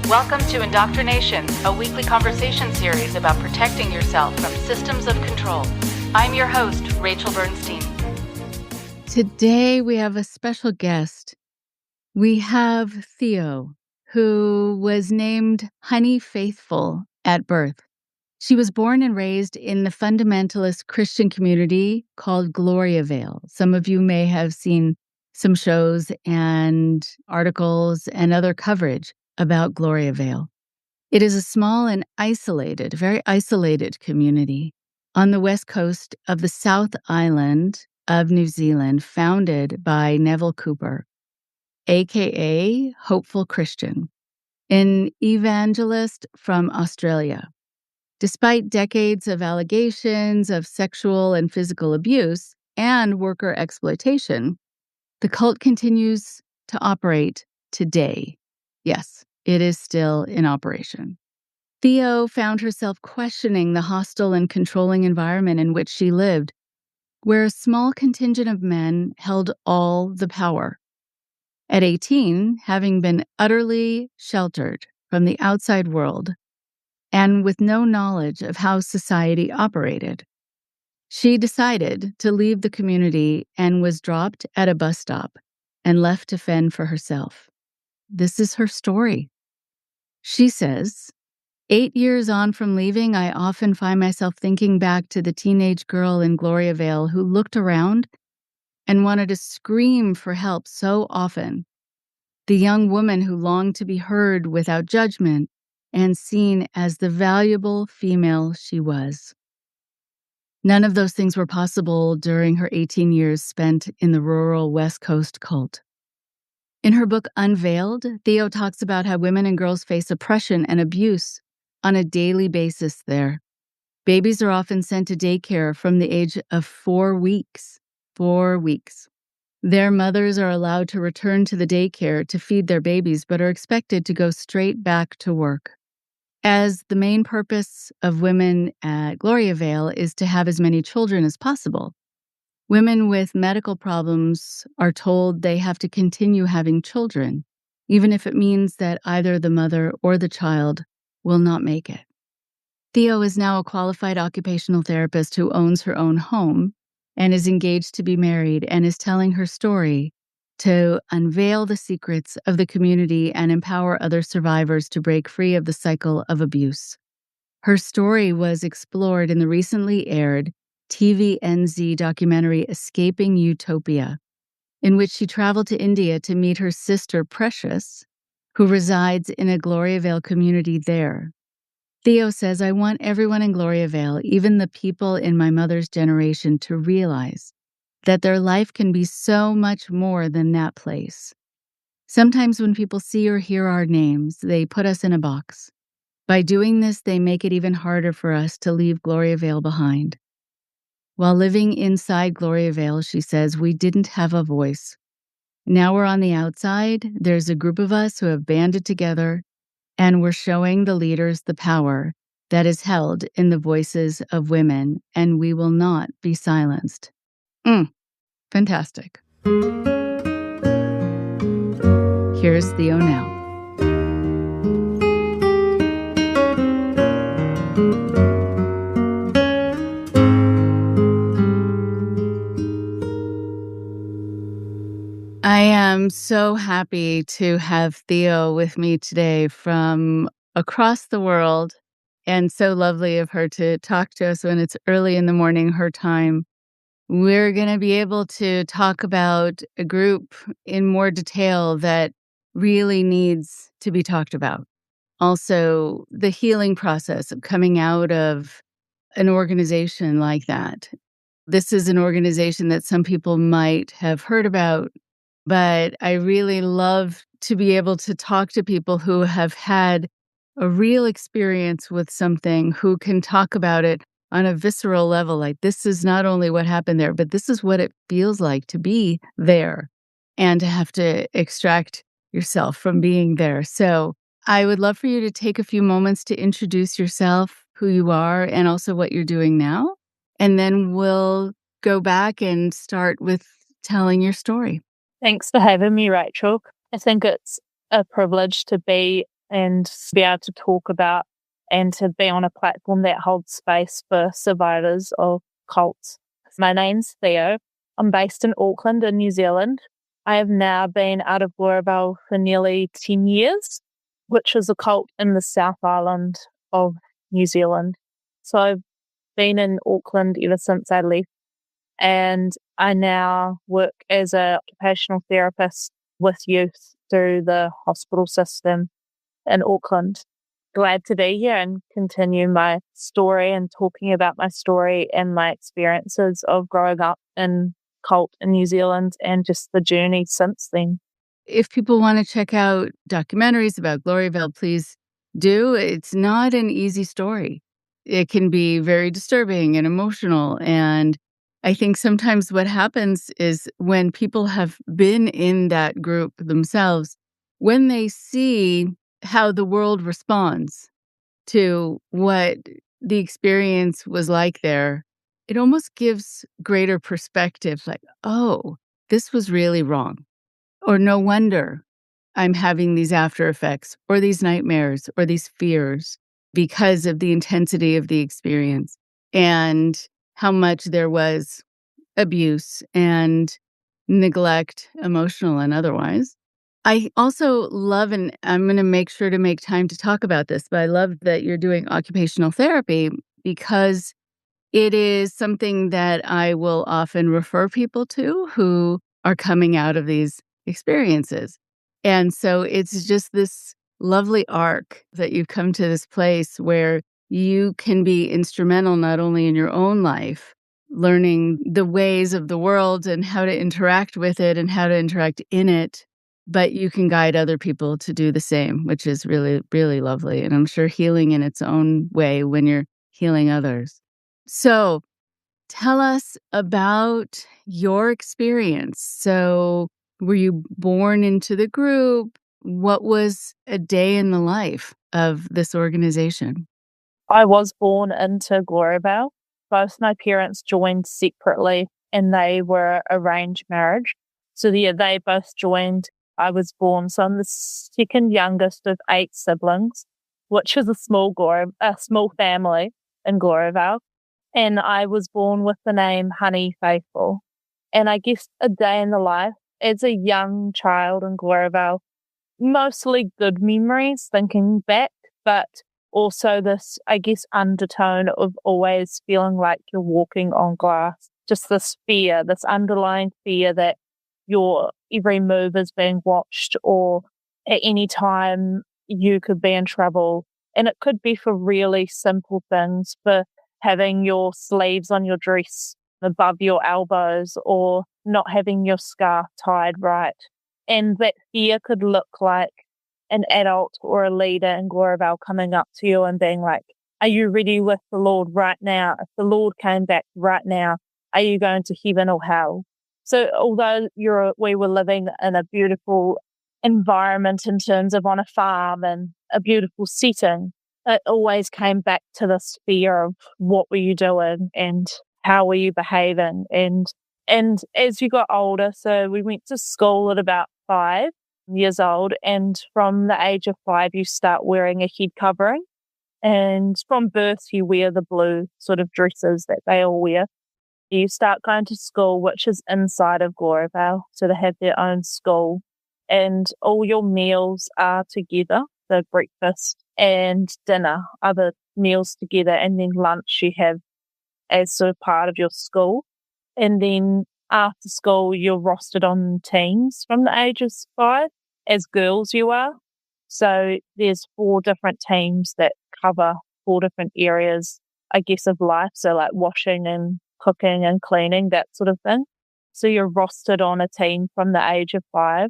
Welcome to IndoctriNation, a weekly conversation series about protecting yourself from systems of control. I'm your host, Rachel Bernstein. Today we have a special guest. We have Theo, who was named Honey Faithful at birth. She was born and raised in the fundamentalist Christian community called Gloriavale. Some of you may have seen some shows and articles and other coverage about Gloriavale. It is a small and isolated, very isolated community on the west coast of the South Island of New Zealand, founded by Neville Cooper, aka Hopeful Christian, an evangelist from Australia. Despite decades of allegations of sexual and physical abuse and worker exploitation, the cult continues to operate today. Yes, it is still in operation. Theo found herself questioning the hostile and controlling environment in which she lived, where a small contingent of men held all the power. At 18, having been utterly sheltered from the outside world and with no knowledge of how society operated, she decided to leave the community and was dropped at a bus stop and left to fend for herself. This is her story. She says, 8 years on from leaving, I often find myself thinking back to the teenage girl in Gloriavale who looked around and wanted to scream for help so often. The young woman who longed to be heard without judgment and seen as the valuable female she was. None of those things were possible during her 18 years spent in the rural West Coast cult. In her book Unveiled, Theo talks about how women and girls face oppression and abuse on a daily basis there. Babies are often sent to daycare from the age of 4 weeks. 4 weeks. Their mothers are allowed to return to the daycare to feed their babies, but are expected to go straight back to work. As the main purpose of women at Gloriavale is to have as many children as possible, women with medical problems are told they have to continue having children, even if it means that either the mother or the child will not make it. Theo is now a qualified occupational therapist who owns her own home and is engaged to be married and is telling her story to unveil the secrets of the community and empower other survivors to break free of the cycle of abuse. Her story was explored in the recently aired TVNZ documentary Escaping Utopia, in which she traveled to India to meet her sister Precious, who resides in a Gloriavale community there. Theo says, I want everyone in Gloriavale, even the people in my mother's generation, to realize that their life can be so much more than that place. Sometimes when people see or hear our names, they put us in a box. By doing this, they make it even harder for us to leave Gloriavale behind. While living inside Gloriavale, she says, we didn't have a voice. Now we're on the outside. There's a group of us who have banded together, and we're showing the leaders the power that is held in the voices of women, and we will not be silenced. Fantastic. Here's Theo now. I am so happy to have Theo with me today from across the world, and so lovely of her to talk to us when it's early in the morning, her time. We're going to be able to talk about a group in more detail that really needs to be talked about. Also, the healing process of coming out of an organization like that. This is an organization that some people might have heard about, but I really love to be able to talk to people who have had a real experience with something, who can talk about it on a visceral level. Like, this is not only what happened there, but this is what it feels like to be there and to have to extract yourself from being there. So I would love for you to take a few moments to introduce yourself, who you are, and also what you're doing now. And then we'll go back and start with telling your story. Thanks for having me, Rachel. I think it's a privilege to be and be able to talk about and to be on a platform that holds space for survivors of cults. My name's Theo. I'm based in Auckland in New Zealand. I have now been out of Gloriavale for nearly 10 years, which is a cult in the South Island of New Zealand. So I've been in Auckland ever since I left, and I now work as an occupational therapist with youth through the hospital system in Auckland. Glad to be here and continue my story and talking about my story and my experiences of growing up in cult in New Zealand and just the journey since then. If people want to check out documentaries about Gloriavale, please do. It's not an easy story. It can be very disturbing and emotional. And I think sometimes what happens is when people have been in that group themselves, when they see how the world responds to what the experience was like there, it almost gives greater perspective, like, oh, this was really wrong. Or no wonder I'm having these after effects or these nightmares or these fears because of the intensity of the experience and how much there was abuse and neglect, emotional and otherwise. I also love, and I'm going to make sure to make time to talk about this, but I love that you're doing occupational therapy because it is something that I will often refer people to who are coming out of these experiences. And so it's just this lovely arc that you've come to this place where you can be instrumental not only in your own life, learning the ways of the world and how to interact with it and how to interact in it, but you can guide other people to do the same, which is really, really lovely. And I'm sure healing in its own way when you're healing others. So tell us about your experience. So were you born into the group? What was a day in the life of this organization? I was born into Gloriavale. Both my parents joined separately and they were arranged marriage. So yeah, they both joined. I was born. So I'm the second youngest of 8 siblings, which is a small family in Gloriavale. And I was born with the name Honey Faithful. And I guess a day in the life as a young child in Gloriavale, mostly good memories thinking back, but also this, I guess, undertone of always feeling like you're walking on glass. Just this fear, this underlying fear that your every move is being watched, or at any time you could be in trouble. And it could be for really simple things, for having your sleeves on your dress above your elbows or not having your scarf tied right. And that fear could look like an adult or a leader in Gloriavale coming up to you and being like, are you ready with the Lord right now? If the Lord came back right now, are you going to heaven or hell? So although we were living in a beautiful environment in terms of on a farm and a beautiful setting, it always came back to this fear of what were you doing and how were you behaving? And as you got older, so we went to school at about 5 years old, and from the age of 5 you start wearing a head covering, and from birth you wear the blue sort of dresses that they all wear. You start going to school, which is inside of Gloriavale, so they have their own school, and all your meals are together, the breakfast and dinner are the meals together, and then lunch you have as sort of part of your school. And then after school, you're rostered on teams from the age of 5, as girls you are. So there's 4 different teams that cover 4 different areas, I guess, of life. So like washing and cooking and cleaning, that sort of thing. So you're rostered on a team from the age of 5.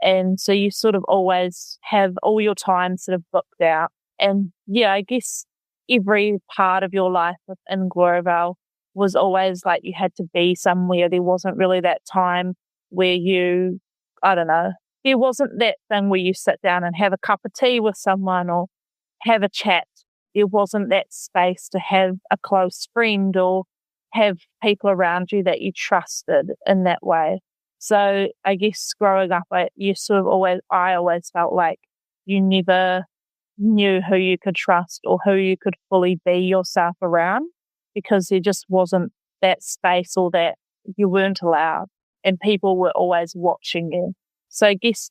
And so you sort of always have all your time sort of booked out. And yeah, I guess every part of your life in Gloriavale was always like you had to be somewhere. There wasn't really that time where you, I don't know, there wasn't that thing where you sit down and have a cup of tea with someone or have a chat. There wasn't that space to have a close friend or have people around you that you trusted in that way. So I guess growing up, I always felt like you never knew who you could trust or who you could fully be yourself around, because there just wasn't that space, or that you weren't allowed, and people were always watching you. So I guess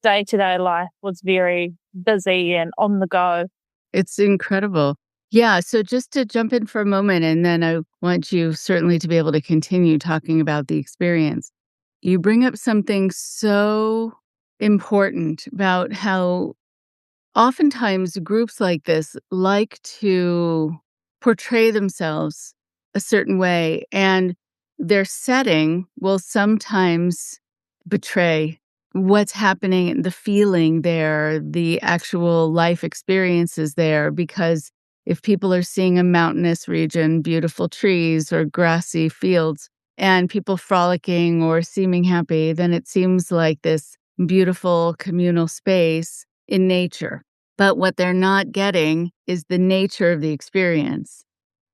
day-to-day life was very busy and on the go. It's incredible. Yeah, so just to jump in for a moment, and then I want you certainly to be able to continue talking about the experience. You bring up something so important about how oftentimes groups like this like to portray themselves a certain way, and their setting will sometimes betray what's happening, the feeling there, the actual life experiences there. Because if people are seeing a mountainous region, beautiful trees or grassy fields, and people frolicking or seeming happy, then it seems like this beautiful communal space in nature. But what they're not getting is the nature of the experience.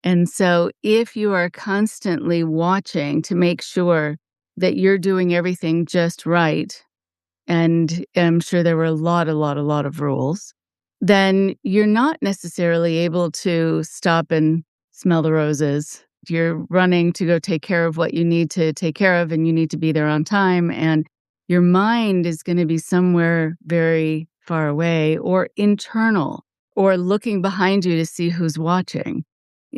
And so if you are constantly watching to make sure that you're doing everything just right, and I'm sure there were a lot of rules, then you're not necessarily able to stop and smell the roses. You're running to go take care of what you need to take care of, and you need to be there on time. And your mind is going to be somewhere very far away or internal, or looking behind you to see who's watching.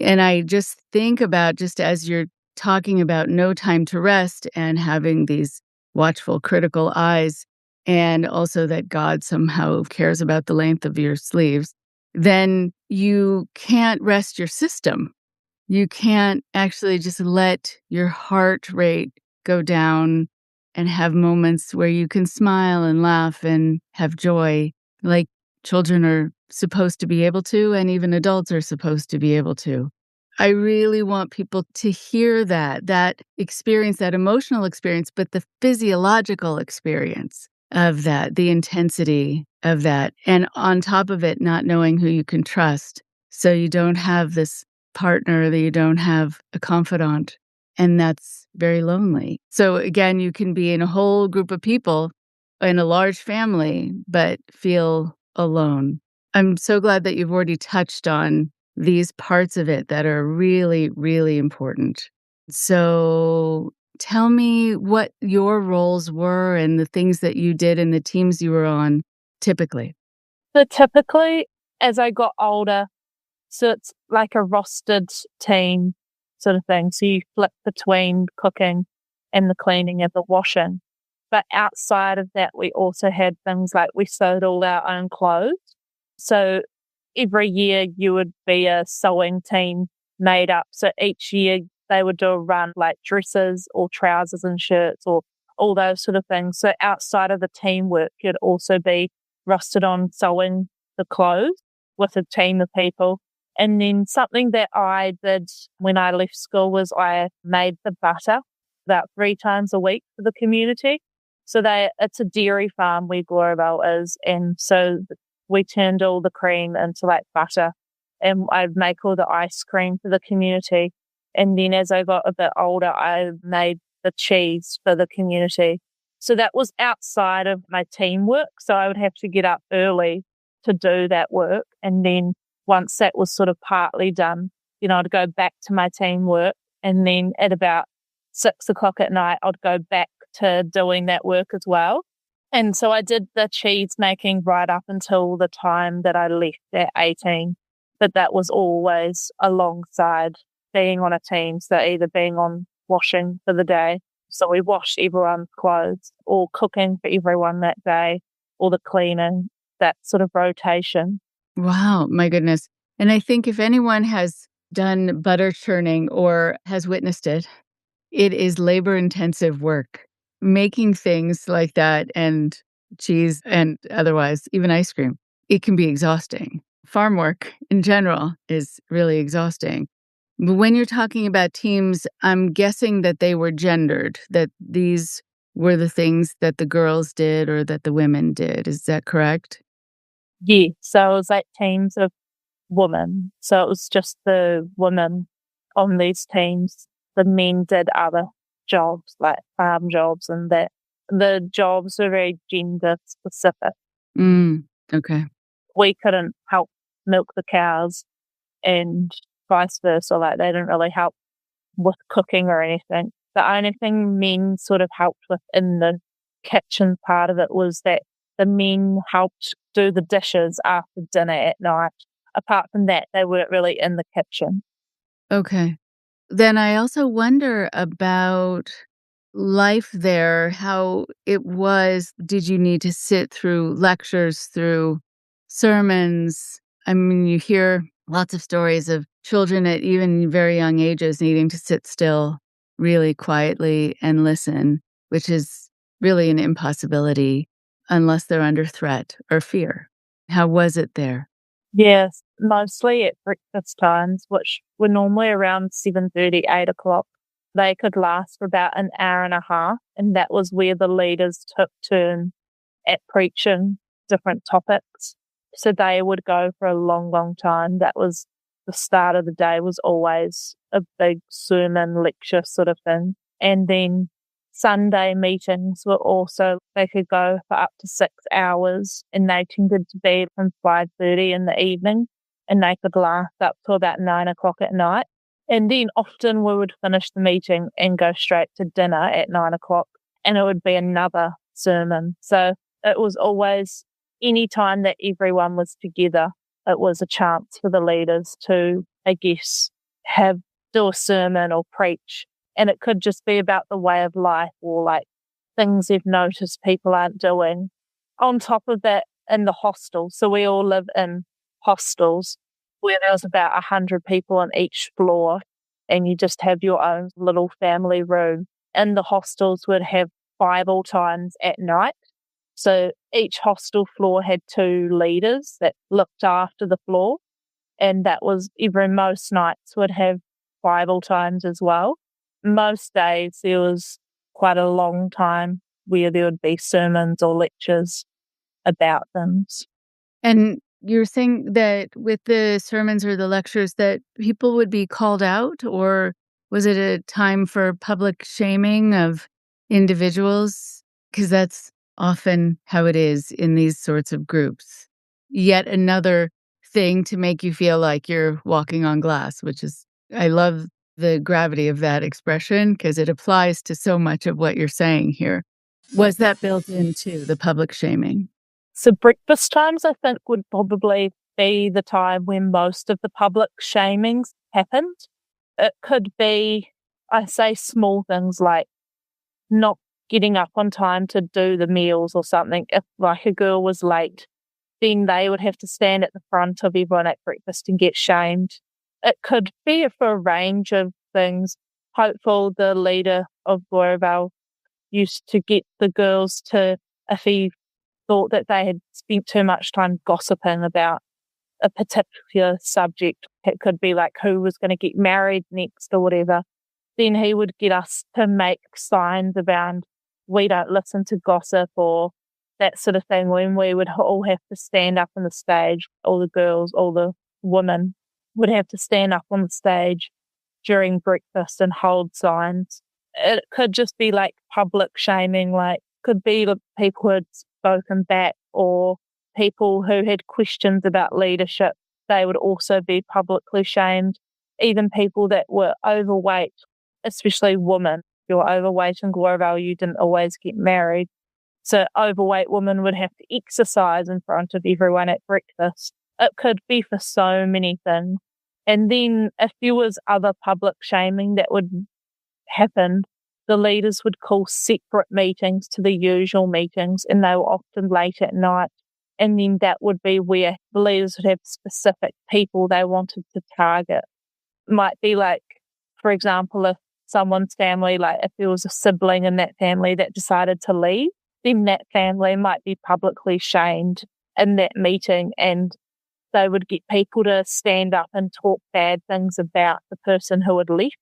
And I just think about, just as you're talking about no time to rest and having these watchful, critical eyes, and also that God somehow cares about the length of your sleeves, then you can't rest your system. You can't actually just let your heart rate go down and have moments where you can smile and laugh and have joy, like children are supposed to be able to, and even adults are supposed to be able to. I really want people to hear that experience, that emotional experience, but the physiological experience of that, the intensity of that. And on top of it, not knowing who you can trust. So you don't have this partner, that you don't have a confidant. And that's very lonely. So again, you can be in a whole group of people in a large family, but feel alone. I'm so glad that you've already touched on these parts of it that are really, really important. So tell me what your roles were and the things that you did and the teams you were on typically. So typically, as I got older, so it's like a rostered team sort of thing. So you flip between cooking and the cleaning and the washing. But outside of that, we also had things like we sewed all our own clothes. So every year you would be a sewing team made up. So each year they would do a run like dresses or trousers and shirts or all those sort of things. So outside of the teamwork, you'd also be rusted on sewing the clothes with a team of people. And then something that I did when I left school was I made the butter about 3 times a week for the community. So it's a dairy farm where Gloriavale is. And so we turned all the cream into like butter, and I'd make all the ice cream for the community. And then as I got a bit older, I made the cheese for the community. So that was outside of my teamwork. So I would have to get up early to do that work. And then once that was sort of partly done, I'd go back to my teamwork. And then at about 6 o'clock at night, I'd go back to doing that work as well. And so I did the cheese making right up until the time that I left at 18. But that was always alongside being on a team. So either being on washing for the day, so we washed everyone's clothes, or cooking for everyone that day, or the cleaning, that sort of rotation. Wow, my goodness. And I think if anyone has done butter churning or has witnessed it, it is labor-intensive work. Making things like that, and cheese and otherwise, even ice cream, it can be exhausting. Farm work in general is really exhausting. But when you're talking about teams, I'm guessing that they were gendered, that these were the things that the girls did or that the women did. Is that correct? Yeah, so it was like teams of women. So it was just the women on these teams. The men did other jobs, like farm jobs, and that the jobs were very gender specific. Mm. Okay. We couldn't help milk the cows and vice versa. Like, they didn't really help with cooking or anything. The only thing men sort of helped with in the kitchen part of it was that the men helped do the dishes after dinner at night. Apart from that, they weren't really in the kitchen. Okay. Then I also wonder about life there, how it was. Did you need to sit through lectures, through sermons? I mean, you hear lots of stories of children at even very young ages needing to sit still really quietly and listen, which is really an impossibility unless they're under threat or fear. How was it there? Yes, mostly at breakfast times, which were normally around 7:30, 8 o'clock. They could last for about an hour and a half, and that was where the leaders took turn at preaching different topics. So they would go for a long, long time. That was the start of the day, was always a big sermon lecture sort of thing. And then Sunday meetings were also, they could go for up to 6 hours, and they tended to be from 5:30 in the evening, and they could last up to about 9 o'clock at night. And then often we would finish the meeting and go straight to dinner at 9 o'clock, and it would be another sermon. So it was always, any time that everyone was together, it was a chance for the leaders to, I guess, do a sermon or preach. And it could just be about the way of life, or like things they've noticed people aren't doing. On top of that, in the hostel, so we all live in hostels where there's about 100 people on each floor, and you just have your own little family room. And the hostels would have Bible times at night. So each hostel floor had 2 leaders that looked after the floor, and that was most nights would have Bible times as well. Most days there was quite a long time where there would be sermons or lectures about things. And you're saying that with the sermons or the lectures that people would be called out, or was it a time for public shaming of individuals? Because that's often how it is in these sorts of groups. Yet another thing to make you feel like you're walking on glass, which is, I love the gravity of that expression because it applies to so much of what you're saying here. Was that built into the public shaming? So breakfast times, I think, would probably be the time when most of the public shamings happened. It could be, I say, small things like not getting up on time to do the meals or something. If like a girl was late, then they would have to stand at the front of everyone at breakfast and get shamed. It could be for a range of things. Hopeful, the leader of Gloriavale, used to get the girls to, if he thought that they had spent too much time gossiping about a particular subject, it could be like who was going to get married next or whatever, then he would get us to make signs around, we don't listen to gossip or that sort of thing, when we would all have to stand up on the stage. All the girls, all the women would have to stand up on the stage during breakfast and hold signs. It could just be like public shaming, like could be people who had spoken back, or people who had questions about leadership. They would also be publicly shamed. Even people that were overweight, especially women. If you were overweight in Gloriavale, you didn't always get married. So overweight women would have to exercise in front of everyone at breakfast. It could be for so many things. And then if there was other public shaming that would happen, the leaders would call separate meetings to the usual meetings, and they were often late at night. And then that would be where the leaders would have specific people they wanted to target. It might be like, for example, if someone's family, like if there was a sibling in that family that decided to leave, then that family might be publicly shamed in that meeting, and they would get people to stand up and talk bad things about the person who had left.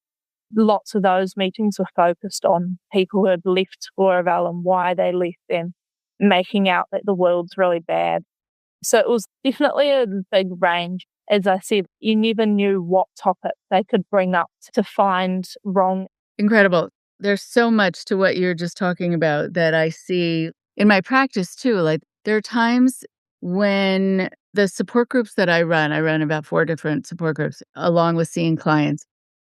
Lots of those meetings were focused on people who had left Gloriavale and why they left, and making out that the world's really bad. So it was definitely a big range. As I said, you never knew what topic they could bring up to find wrong. Incredible. There's so much to what you're just talking about that I see in my practice too. Like there are times when the support groups that I run about 4 different support groups along with seeing clients,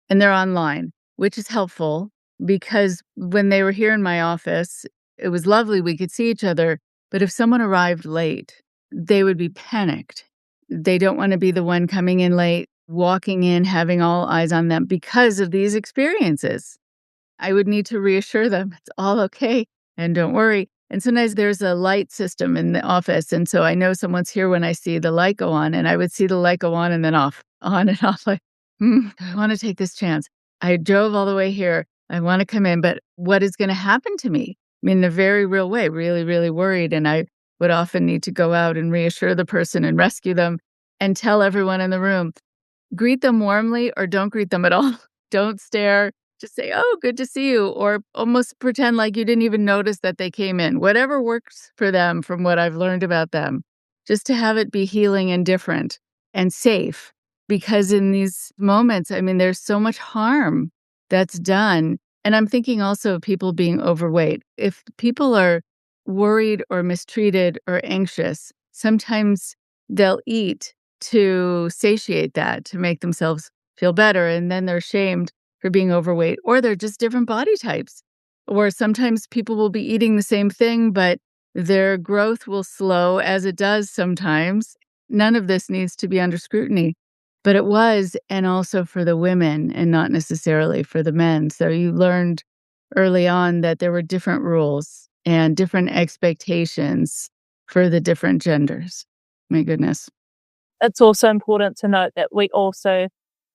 and they're online, which is helpful because when they were here in my office, it was lovely, we could see each other, but if someone arrived late, they would be panicked. They don't wanna be the one coming in late, walking in, having all eyes on them because of these experiences. I would need to reassure them, "It's all okay, and don't worry." And sometimes there's a light system in the office, and so I know someone's here when I see the light go on, and I would see the light go on and then off, on and off, like, do I wanna take this chance? I drove all the way here. I wanna come in, but what is gonna happen to me? I mean, in a very real way, really, really worried, and I would often need to go out and reassure the person and rescue them and tell everyone in the room, greet them warmly or don't greet them at all. Don't stare. Just say, "Oh, good to see you," or almost pretend like you didn't even notice that they came in. Whatever works for them from what I've learned about them, just to have it be healing and different and safe. Because in these moments, I mean, there's so much harm that's done. And I'm thinking also of people being overweight. If people are worried or mistreated or anxious, sometimes they'll eat to satiate that, to make themselves feel better, and then they're shamed for being overweight, or they're just different body types. Or sometimes people will be eating the same thing, but their growth will slow as it does sometimes. None of this needs to be under scrutiny, but it was, and also for the women and not necessarily for the men. So you learned early on that there were different rules and different expectations for the different genders. My goodness. It's also important to note that we also,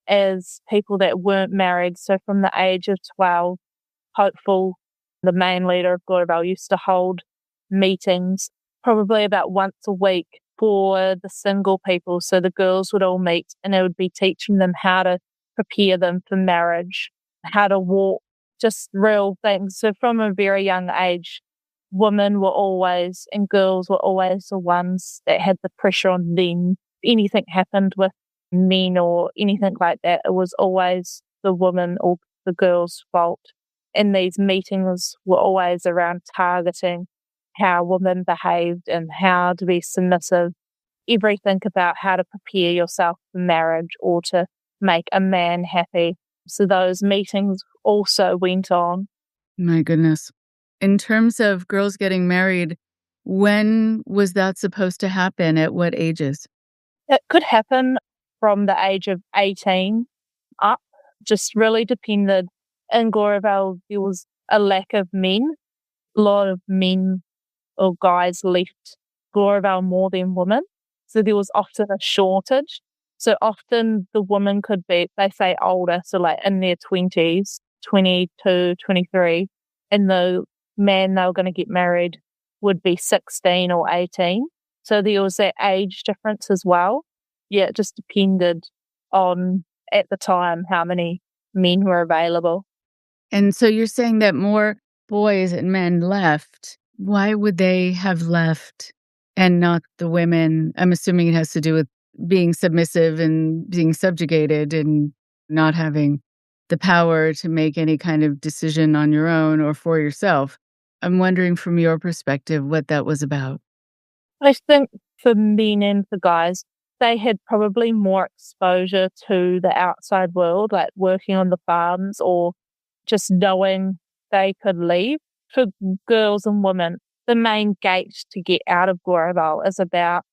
as people that weren't married, so from the age of 12, Hopeful, the main leader of Gloriavale, used to hold meetings probably about once a week for the single people. So the girls would all meet and it would be teaching them how to prepare them for marriage, how to walk, just real things. So from a very young age, women were always, and girls were always the ones that had the pressure on them. If anything happened with men or anything like that, it was always the woman or the girl's fault. And these meetings were always around targeting how women behaved and how to be submissive, everything about how to prepare yourself for marriage or to make a man happy. So those meetings also went on. My goodness. In terms of girls getting married, when was that supposed to happen? At what ages? It could happen from the age of 18 up, just really depended. In Gloriavale, there was a lack of men. A lot of men or guys left Gloriavale more than women. So there was often a shortage. So often the women could be, they say older, so like in their 20s, 22, 23, and the man they were going to get married would be 16 or 18. So there was that age difference as well. Yeah, it just depended on, at the time, how many men were available. And so you're saying that more boys and men left. Why would they have left and not the women? I'm assuming it has to do with being submissive and being subjugated and not having the power to make any kind of decision on your own or for yourself. I'm wondering from your perspective what that was about. I think for men and for guys, they had probably more exposure to the outside world, like working on the farms or just knowing they could leave. For girls and women, the main gate to get out of Gloriavale is about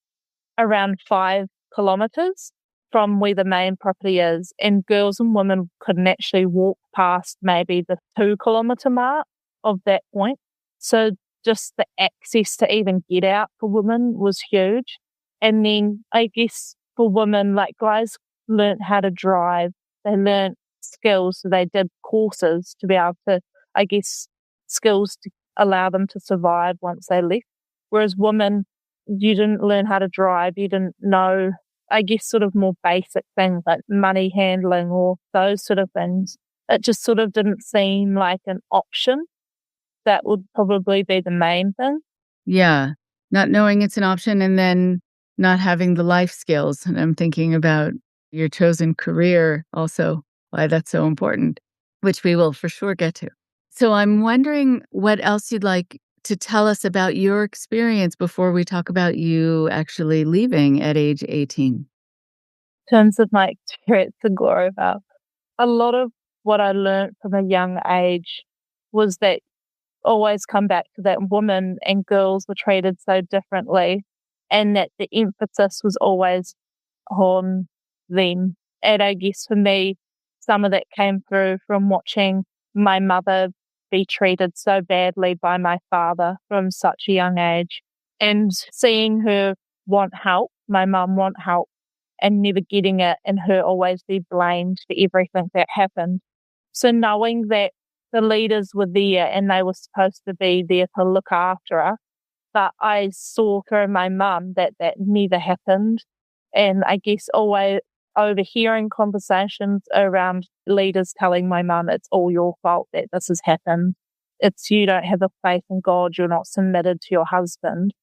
around 5 kilometres from where the main property is, and girls and women couldn't actually walk past maybe the 2 kilometre mark of that point. So just the access to even get out for women was huge. And then I guess for women, like guys learnt how to drive, they learnt skills, so they did courses to be able to, I guess, skills to allow them to survive once they left. Whereas women, you didn't learn how to drive, you didn't know, I guess, sort of more basic things like money handling or those sort of things. It just sort of didn't seem like an option. That would probably be the main thing. Yeah, not knowing it's an option and then not having the life skills. And I'm thinking about your chosen career also, why that's so important, which we will for sure get to. So I'm wondering what else you'd like to tell us about your experience before we talk about you actually leaving at age 18? In terms of my experience in Gloriavale, a lot of what I learned from a young age was that always come back to that women and girls were treated so differently, and that the emphasis was always on them. And I guess for me, some of that came through from watching my mother be treated so badly by my father from such a young age, and seeing her want help, my mum want help, and never getting it, and her always be blamed for everything that happened. So knowing that the leaders were there and they were supposed to be there to look after her, but I saw through my mum that that never happened. And I guess always overhearing conversations around leaders telling my mum, it's all your fault that this has happened. It's you don't have a faith in God, you're not submitted to your husband.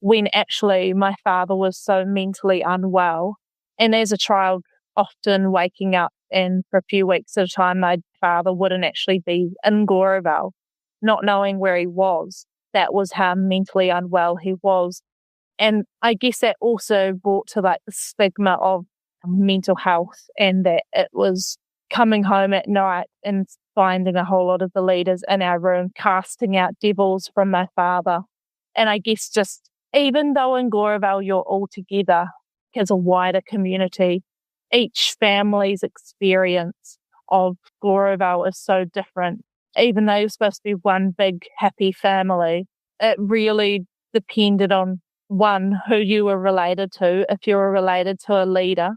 When actually my father was so mentally unwell. And as a child, often waking up and for a few weeks at a time, my father wouldn't actually be in Gloriavale, not knowing where he was. That was how mentally unwell he was. And I guess that also brought to like the stigma of mental health, and that it was coming home at night and finding a whole lot of the leaders in our room casting out devils from my father. And I guess just even though in Gloriavale you're all together as a wider community, each family's experience of Gloriavale is so different. Even though you're supposed to be one big happy family, it really depended on one, who you were related to. If you were related to a leader,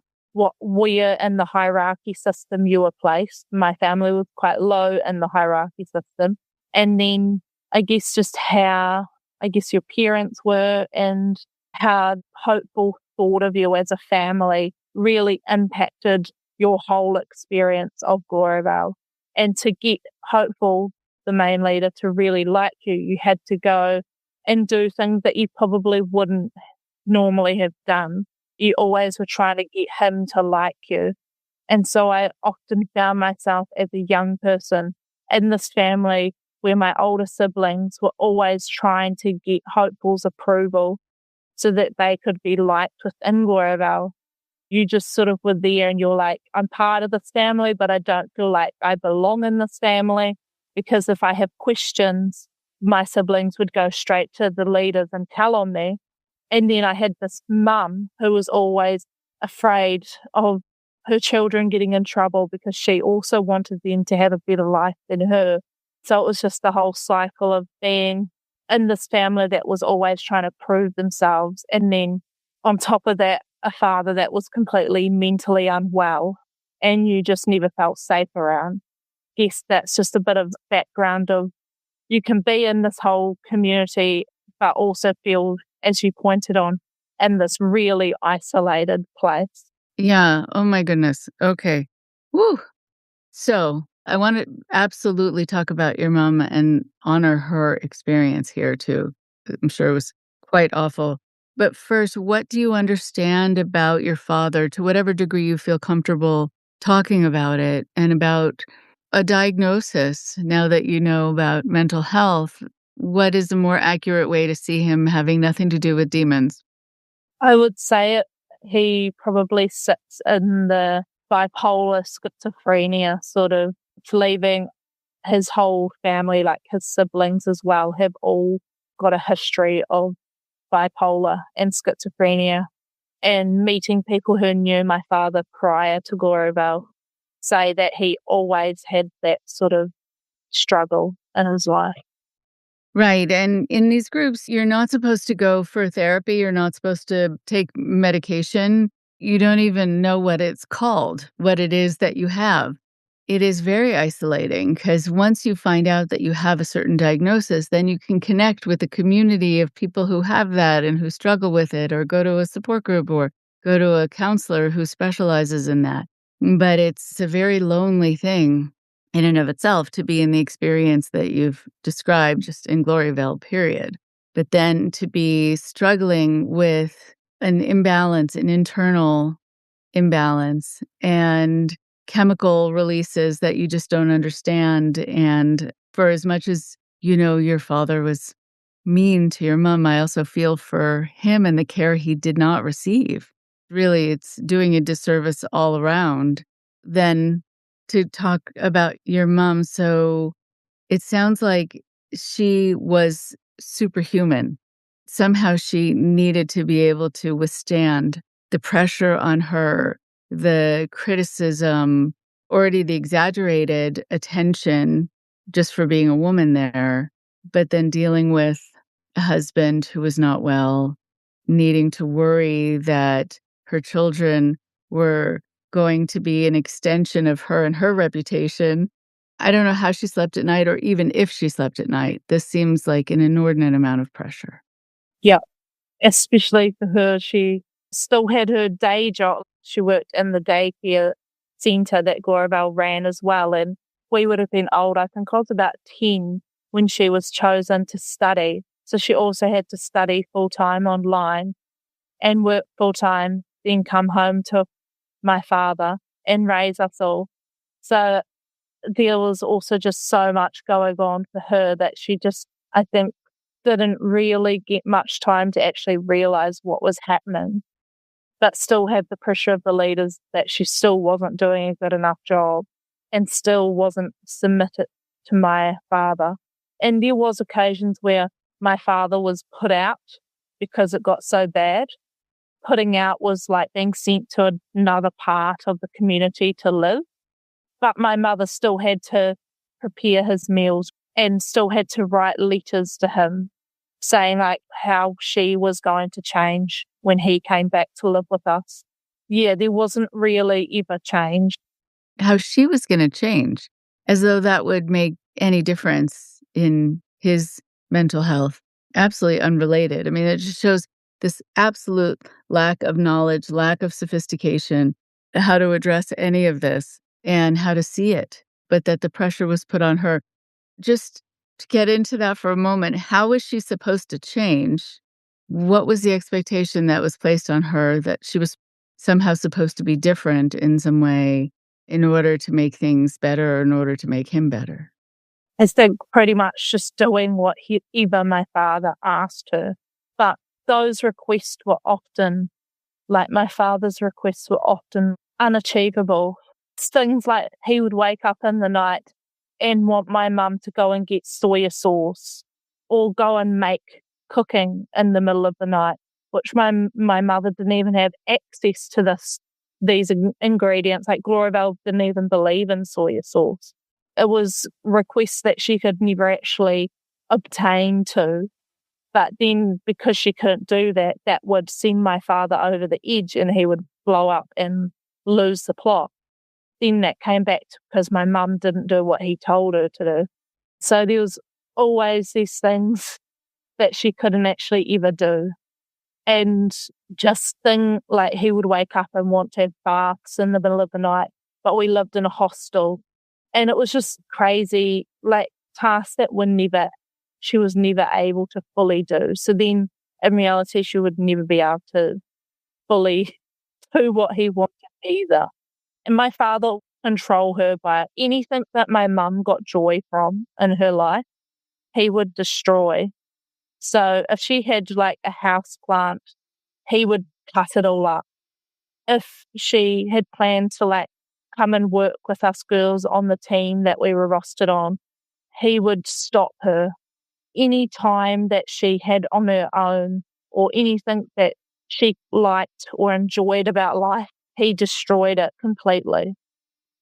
where in the hierarchy system you were placed. My family was quite low in the hierarchy system. And then I guess just how your parents were and how hopeful thought of you as a family really impacted your whole experience of Gloriavale. And to get Hopeful, the main leader, to really like you, you had to go and do things that you probably wouldn't normally have done. You always were trying to get him to like you. And so I often found myself as a young person in this family where my older siblings were always trying to get Hopeful's approval so that they could be liked within Gloriavale. You just sort of were there and you're like, I'm part of this family, but I don't feel like I belong in this family, because if I have questions, my siblings would go straight to the leaders and tell on me. And then I had this mum who was always afraid of her children getting in trouble because she also wanted them to have a better life than her. So it was just the whole cycle of being in this family that was always trying to prove themselves. And then on top of that, a father that was completely mentally unwell and you just never felt safe around. Guess that's just a bit of background of you can be in this whole community, but also feel, as you pointed on, in this really isolated place. Yeah. Oh my goodness. Okay. Woo. So I want to absolutely talk about your mom and honor her experience here too. I'm sure it was quite awful. But first, what do you understand about your father, to whatever degree you feel comfortable talking about it, and about a diagnosis now that you know about mental health? What is a more accurate way to see him having nothing to do with demons? I would say he probably sits in the bipolar schizophrenia sort of, leaving his whole family, like his siblings as well, have all got a history of bipolar and schizophrenia. And meeting people who knew my father prior to Gloriavale say that he always had that sort of struggle in his life. Right. And in these groups, you're not supposed to go for therapy. You're not supposed to take medication. You don't even know what it's called, what it is that you have. It is very isolating, because once you find out that you have a certain diagnosis, then you can connect with a community of people who have that and who struggle with it, or go to a support group, or go to a counselor who specializes in that. But it's a very lonely thing in and of itself to be in the experience that you've described just in Gloriavale, period. But then to be struggling with an imbalance, an internal imbalance, and chemical releases that you just don't understand. And for as much as you know your father was mean to your mom. I also feel for him and the care he did not receive. Really, it's doing a disservice all around. Then to talk about your mom, so it sounds like she was superhuman. Somehow she needed to be able to withstand the pressure on her, the criticism, already the exaggerated attention just for being a woman there, but then dealing with a husband who was not well, needing to worry that her children were going to be an extension of her and her reputation. I don't know how she slept at night or even if she slept at night. This seems like an inordinate amount of pressure. Yeah, especially for her. She still had her day job. She worked in the daycare centre that Gloriavale ran as well. And we would have been old. I think I was about 10 when she was chosen to study. So she also had to study full-time online and work full-time, then come home to my father and raise us all. So there was also just so much going on for her that she just, I think, didn't really get much time to actually realize what was happening, but still had the pressure of the leaders that she still wasn't doing a good enough job and still wasn't submitted to my father. And there was occasions where my father was put out because it got so bad. Putting out was like being sent to another part of the community to live. But my mother still had to prepare his meals and still had to write letters to him saying like how she was going to change when he came back to live with us. Yeah, there wasn't really ever change. How she was going to change, as though that would make any difference in his mental health. Absolutely unrelated. I mean, it just shows this absolute lack of knowledge, lack of sophistication, how to address any of this and how to see it, but that the pressure was put on her. Just to get into that for a moment, how was she supposed to change? What was the expectation that was placed on her that she was somehow supposed to be different in some way in order to make things better or in order to make him better? I think pretty much just doing whatever my father asked her. But those requests were often, like my father's requests were often unachievable. It's things like he would wake up in the night and want my mum to go and get soya sauce or go and make cooking in the middle of the night, which my mother didn't even have access to these ingredients. Like Gloriavale didn't even believe in soya sauce. It was requests that she could never actually obtain to. But then because she couldn't do that, that would send my father over the edge and he would blow up and lose the plot. Then that came back because my mum didn't do what he told her to do. So there was always these things that she couldn't actually ever do. And just like he would wake up and want to have baths in the middle of the night, but we lived in a hostel. And it was just crazy, like tasks that she was never able to fully do. So then in reality, she would never be able to fully do what he wanted either. And my father would control her by anything that my mum got joy from in her life, he would destroy. So if she had like a house plant, he would cut it all up. If she had planned to like come and work with us girls on the team that we were rostered on, he would stop her. Any time that she had on her own or anything that she liked or enjoyed about life, he destroyed it completely.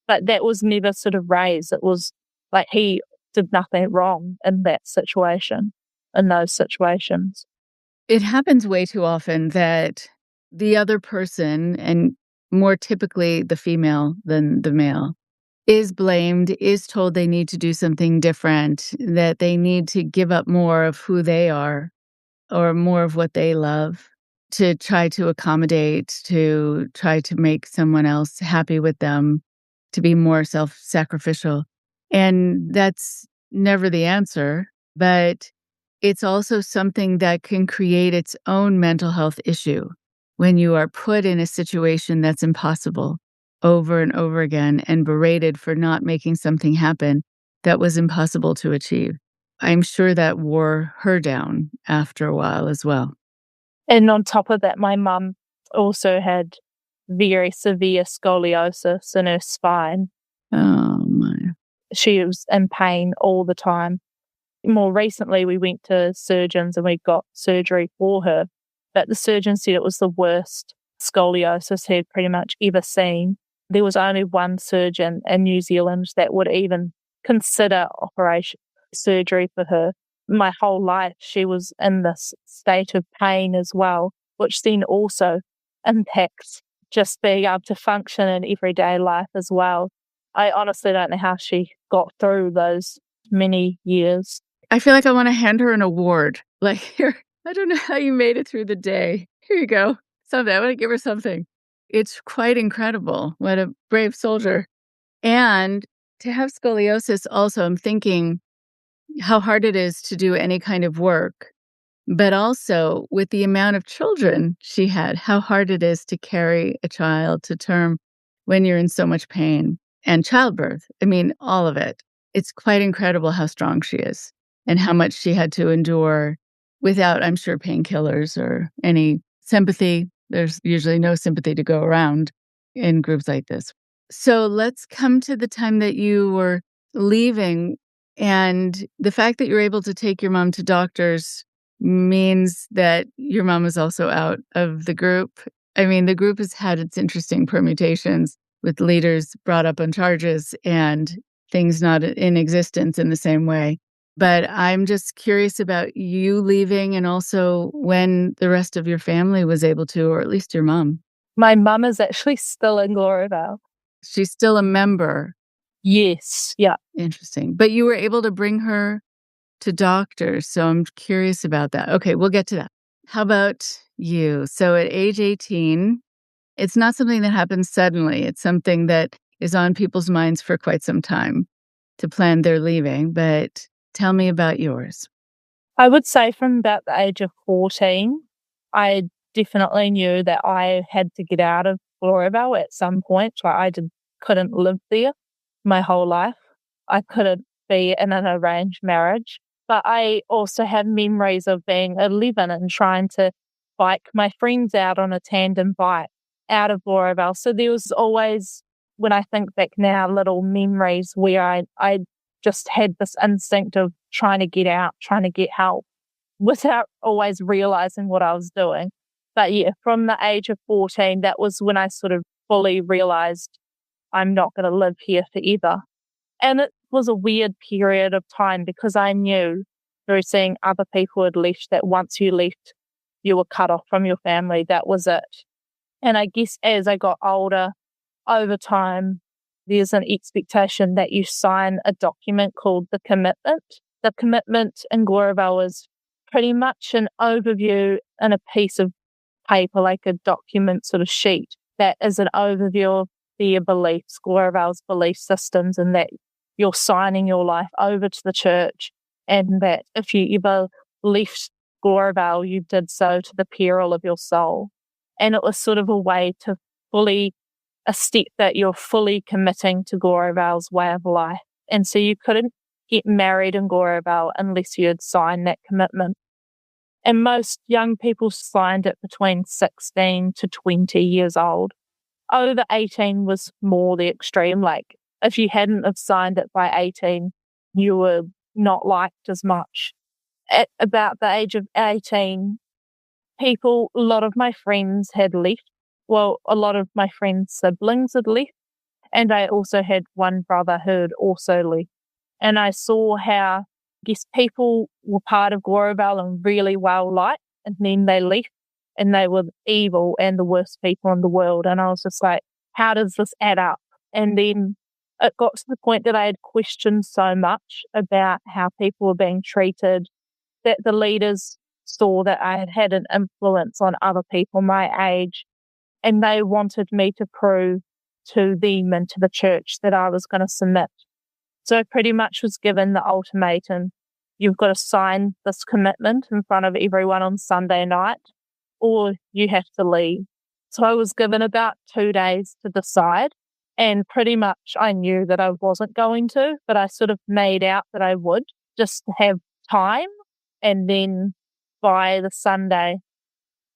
But that was never sort of raised. It was like he did nothing wrong in that situation, in those situations. It happens way too often that the other person, and more typically the female than the male, is blamed, is told they need to do something different, that they need to give up more of who they are or more of what they love to try to accommodate, to try to make someone else happy with them, to be more self-sacrificial. And that's never the answer, but it's also something that can create its own mental health issue when you are put in a situation that's impossible over and over again and berated for not making something happen that was impossible to achieve. I'm sure that wore her down after a while as well. And on top of that, my mum also had very severe scoliosis in her spine. Oh, my. She was in pain all the time. More recently, we went to surgeons and we got surgery for her, but the surgeon said it was the worst scoliosis he'd pretty much ever seen. There was only one surgeon in New Zealand that would even consider operation surgery for her. My whole life, she was in this state of pain as well, which then also impacts just being able to function in everyday life as well. I honestly don't know how she got through those many years. I feel like I want to hand her an award. Like, here, I don't know how you made it through the day. Here you go. Something. I want to give her something. It's quite incredible. What a brave soldier. And to have scoliosis also, I'm thinking how hard it is to do any kind of work, but also with the amount of children she had, how hard it is to carry a child to term when you're in so much pain and childbirth. I mean, all of it. It's quite incredible how strong she is and how much she had to endure without, I'm sure, painkillers or any sympathy. There's usually no sympathy to go around in groups like this. So let's come to the time that you were leaving. And the fact that you're able to take your mom to doctors means that your mom is also out of the group. I mean, the group has had its interesting permutations with leaders brought up on charges and things not in existence in the same way. But I'm just curious about you leaving and also when the rest of your family was able to, or at least your mom. My mum is actually still in Gloriavale. She's still a member. Yes, yeah. Interesting. But you were able to bring her to doctors, so I'm curious about that. Okay, we'll get to that. How about you? So at age 18, it's not something that happens suddenly. It's something that is on people's minds for quite some time to plan their leaving. But tell me about yours. I would say from about the age of 14, I definitely knew that I had to get out of Gloriavale at some point. Like couldn't live there my whole life. I couldn't be in an arranged marriage. But I also have memories of being 11 and trying to bike my friends out on a tandem bike out of Gloriavale. So there was always, when I think back now, little memories where I just had this instinct of trying to get out, trying to get help without always realizing what I was doing. But yeah, from the age of 14, that was when I sort of fully realized I'm not going to live here forever. And it was a weird period of time because I knew through seeing other people had left that once you left, you were cut off from your family. That was it. And I guess as I got older, over time, there's an expectation that you sign a document called the commitment. The commitment in Gloriavale is pretty much an overview and a piece of paper, like a document sort of sheet, that is an overview of their beliefs, Gloriavale's belief systems, and that you're signing your life over to the church, and that if you ever left Gloriavale, you did so to the peril of your soul. And it was sort of a way to a step that you're fully committing to Gloriavale's way of life. And so you couldn't get married in Gloriavale unless you had signed that commitment. And most young people signed it between 16 to 20 years old. Over 18 was more the extreme. Like, if you hadn't have signed it by 18, you were not liked as much. At about the age of 18, a lot of my friends had left. Well, a lot of my friends' siblings had left. And I also had one brother who had also left. And I saw how, people were part of Gloriavale and really well liked, and then they left and they were evil and the worst people in the world. And I was just like, how does this add up? And then it got to the point that I had questioned so much about how people were being treated that the leaders saw that I had had an influence on other people my age, and they wanted me to prove to them and to the church that I was going to submit. So I pretty much was given the ultimatum: you've got to sign this commitment in front of everyone on Sunday night, or you have to leave. So I was given about 2 days to decide, and pretty much I knew that I wasn't going to, but I sort of made out that I would. just to have time. And then by the Sunday,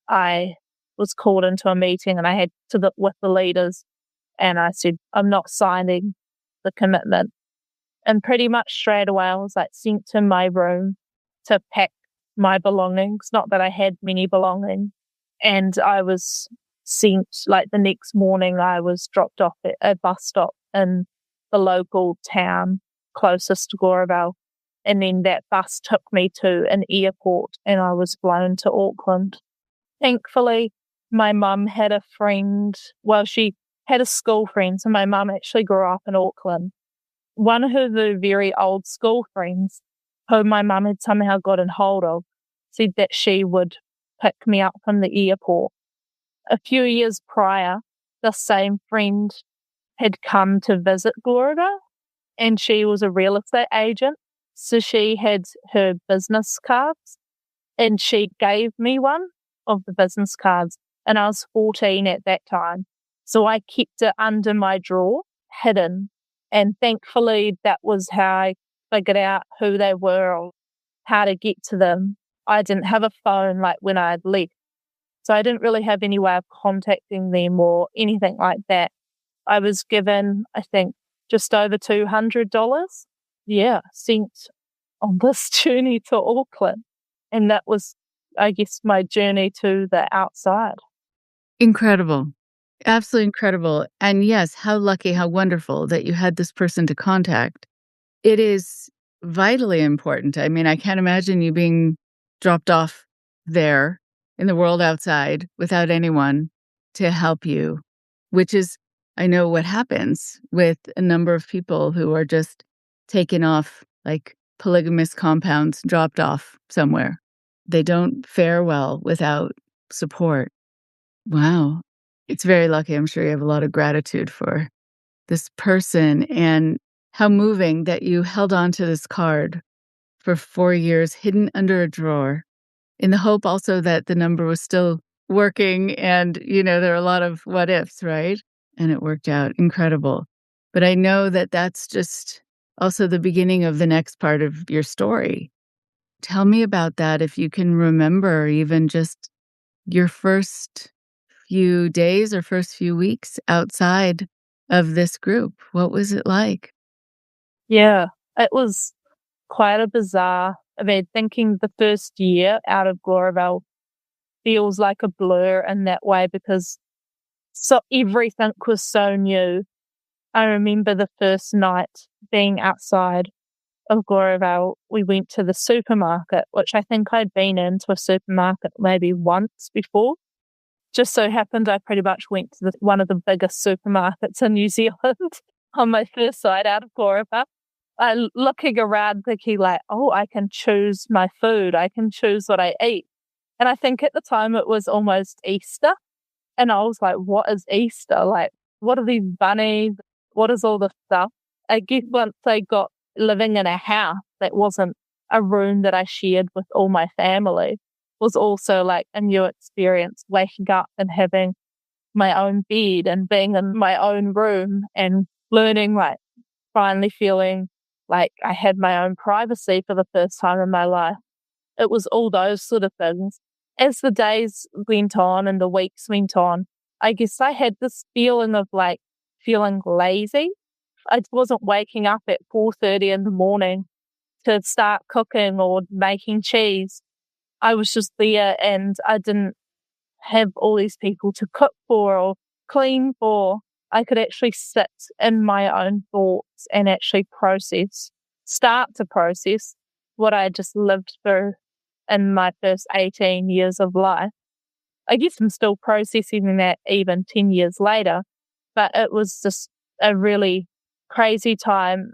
I was called into a meeting and I had with the leaders, and I said, I'm not signing the commitment. And pretty much straight away, I was like sent to my room to pack my belongings. Not that I had many belongings. And I was sent, like the next morning, I was dropped off at a bus stop in the local town closest to Gloriavale. And then that bus took me to an airport and I was flown to Auckland. Thankfully, my mum had a friend, well, she had a school friend. So my mum actually grew up in Auckland. One of the very old school friends who my mum had somehow gotten hold of said that she would pick me up from the airport. A few years prior, the same friend had come to visit Gloriavale, and she was a real estate agent. So she had her business cards, and she gave me one of the business cards, and I was 14 at that time. So I kept it under my drawer, hidden. And thankfully, that was how I figured out who they were or how to get to them. I didn't have a phone like when I had left. So I didn't really have any way of contacting them or anything like that. I was given, I think, just over $200. Yeah, sent on this journey to Auckland. And that was, I guess, my journey to the outside. Incredible. Absolutely incredible. And yes, how lucky, how wonderful that you had this person to contact. It is vitally important. I mean, I can't imagine you being dropped off there in the world outside without anyone to help you, which is, I know what happens with a number of people who are just taken off, like polygamous compounds, dropped off somewhere. They don't fare well without support. Wow. It's very lucky. I'm sure you have a lot of gratitude for this person, and how moving that you held on to this card for 4 years, hidden under a drawer, in the hope also that the number was still working. And, there are a lot of what ifs, right? And it worked out. Incredible. But I know that that's just also the beginning of the next part of your story. Tell me about that, if you can remember even just your first few days or first few weeks outside of this group. What was it like? Yeah, it was quite a bizarre. I mean, thinking the first year out of Gloriavale feels like a blur in that way because everything was so new. I remember the first night being outside of Gloriavale. We went to the supermarket, which I think I'd been into a supermarket maybe once before. Just so happened I pretty much went to one of the biggest supermarkets in New Zealand on my first night out of Gloriavale. Looking around thinking like, oh, I can choose my food. I can choose what I eat. And I think at the time it was almost Easter. And I was like, what is Easter? Like, what are these bunnies? What is all this stuff? I guess once I got living in a house that wasn't a room that I shared with all my family, was also like a new experience, waking up and having my own bed and being in my own room and learning, like finally feeling like I had my own privacy for the first time in my life. It was all those sort of things. As the days went on and the weeks went on, I guess I had this feeling of like feeling lazy. I wasn't waking up at 4:30 in the morning to start cooking or making cheese. I was just there and I didn't have all these people to cook for or clean for. I could actually sit in my own thoughts and actually start to process what I just lived through in my first 18 years of life. I guess I'm still processing that even 10 years later, but it was just a really crazy time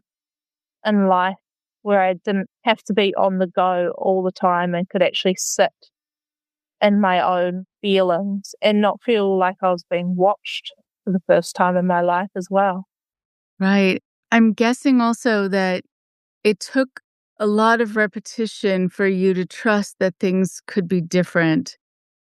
in life where I didn't have to be on the go all the time and could actually sit in my own feelings and not feel like I was being watched for the first time in my life as well. Right. I'm guessing also that it took a lot of repetition for you to trust that things could be different.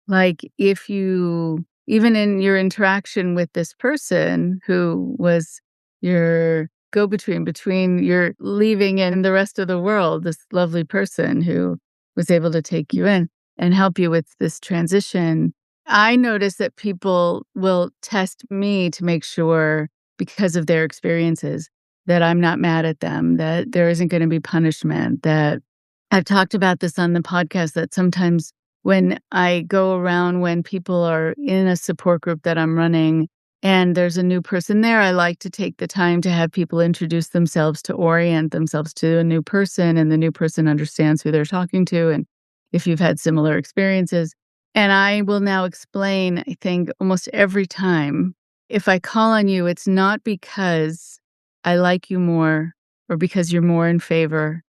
Like if you, even in your interaction with this person who was your go-between between your leaving and the rest of the world, this lovely person who was able to take you in and help you with this transition. I notice that people will test me to make sure, because of their experiences, that I'm not mad at them, that there isn't going to be punishment, that I've talked about this on the podcast, that sometimes when I go around, when people are in a support group that I'm running and there's a new person there, I like to take the time to have people introduce themselves, to orient themselves to a new person, and the new person understands who they're talking to and if you've had similar experiences. And I will now explain, I think, almost every time, if I call on you, it's not because I like you more or because you're more in favor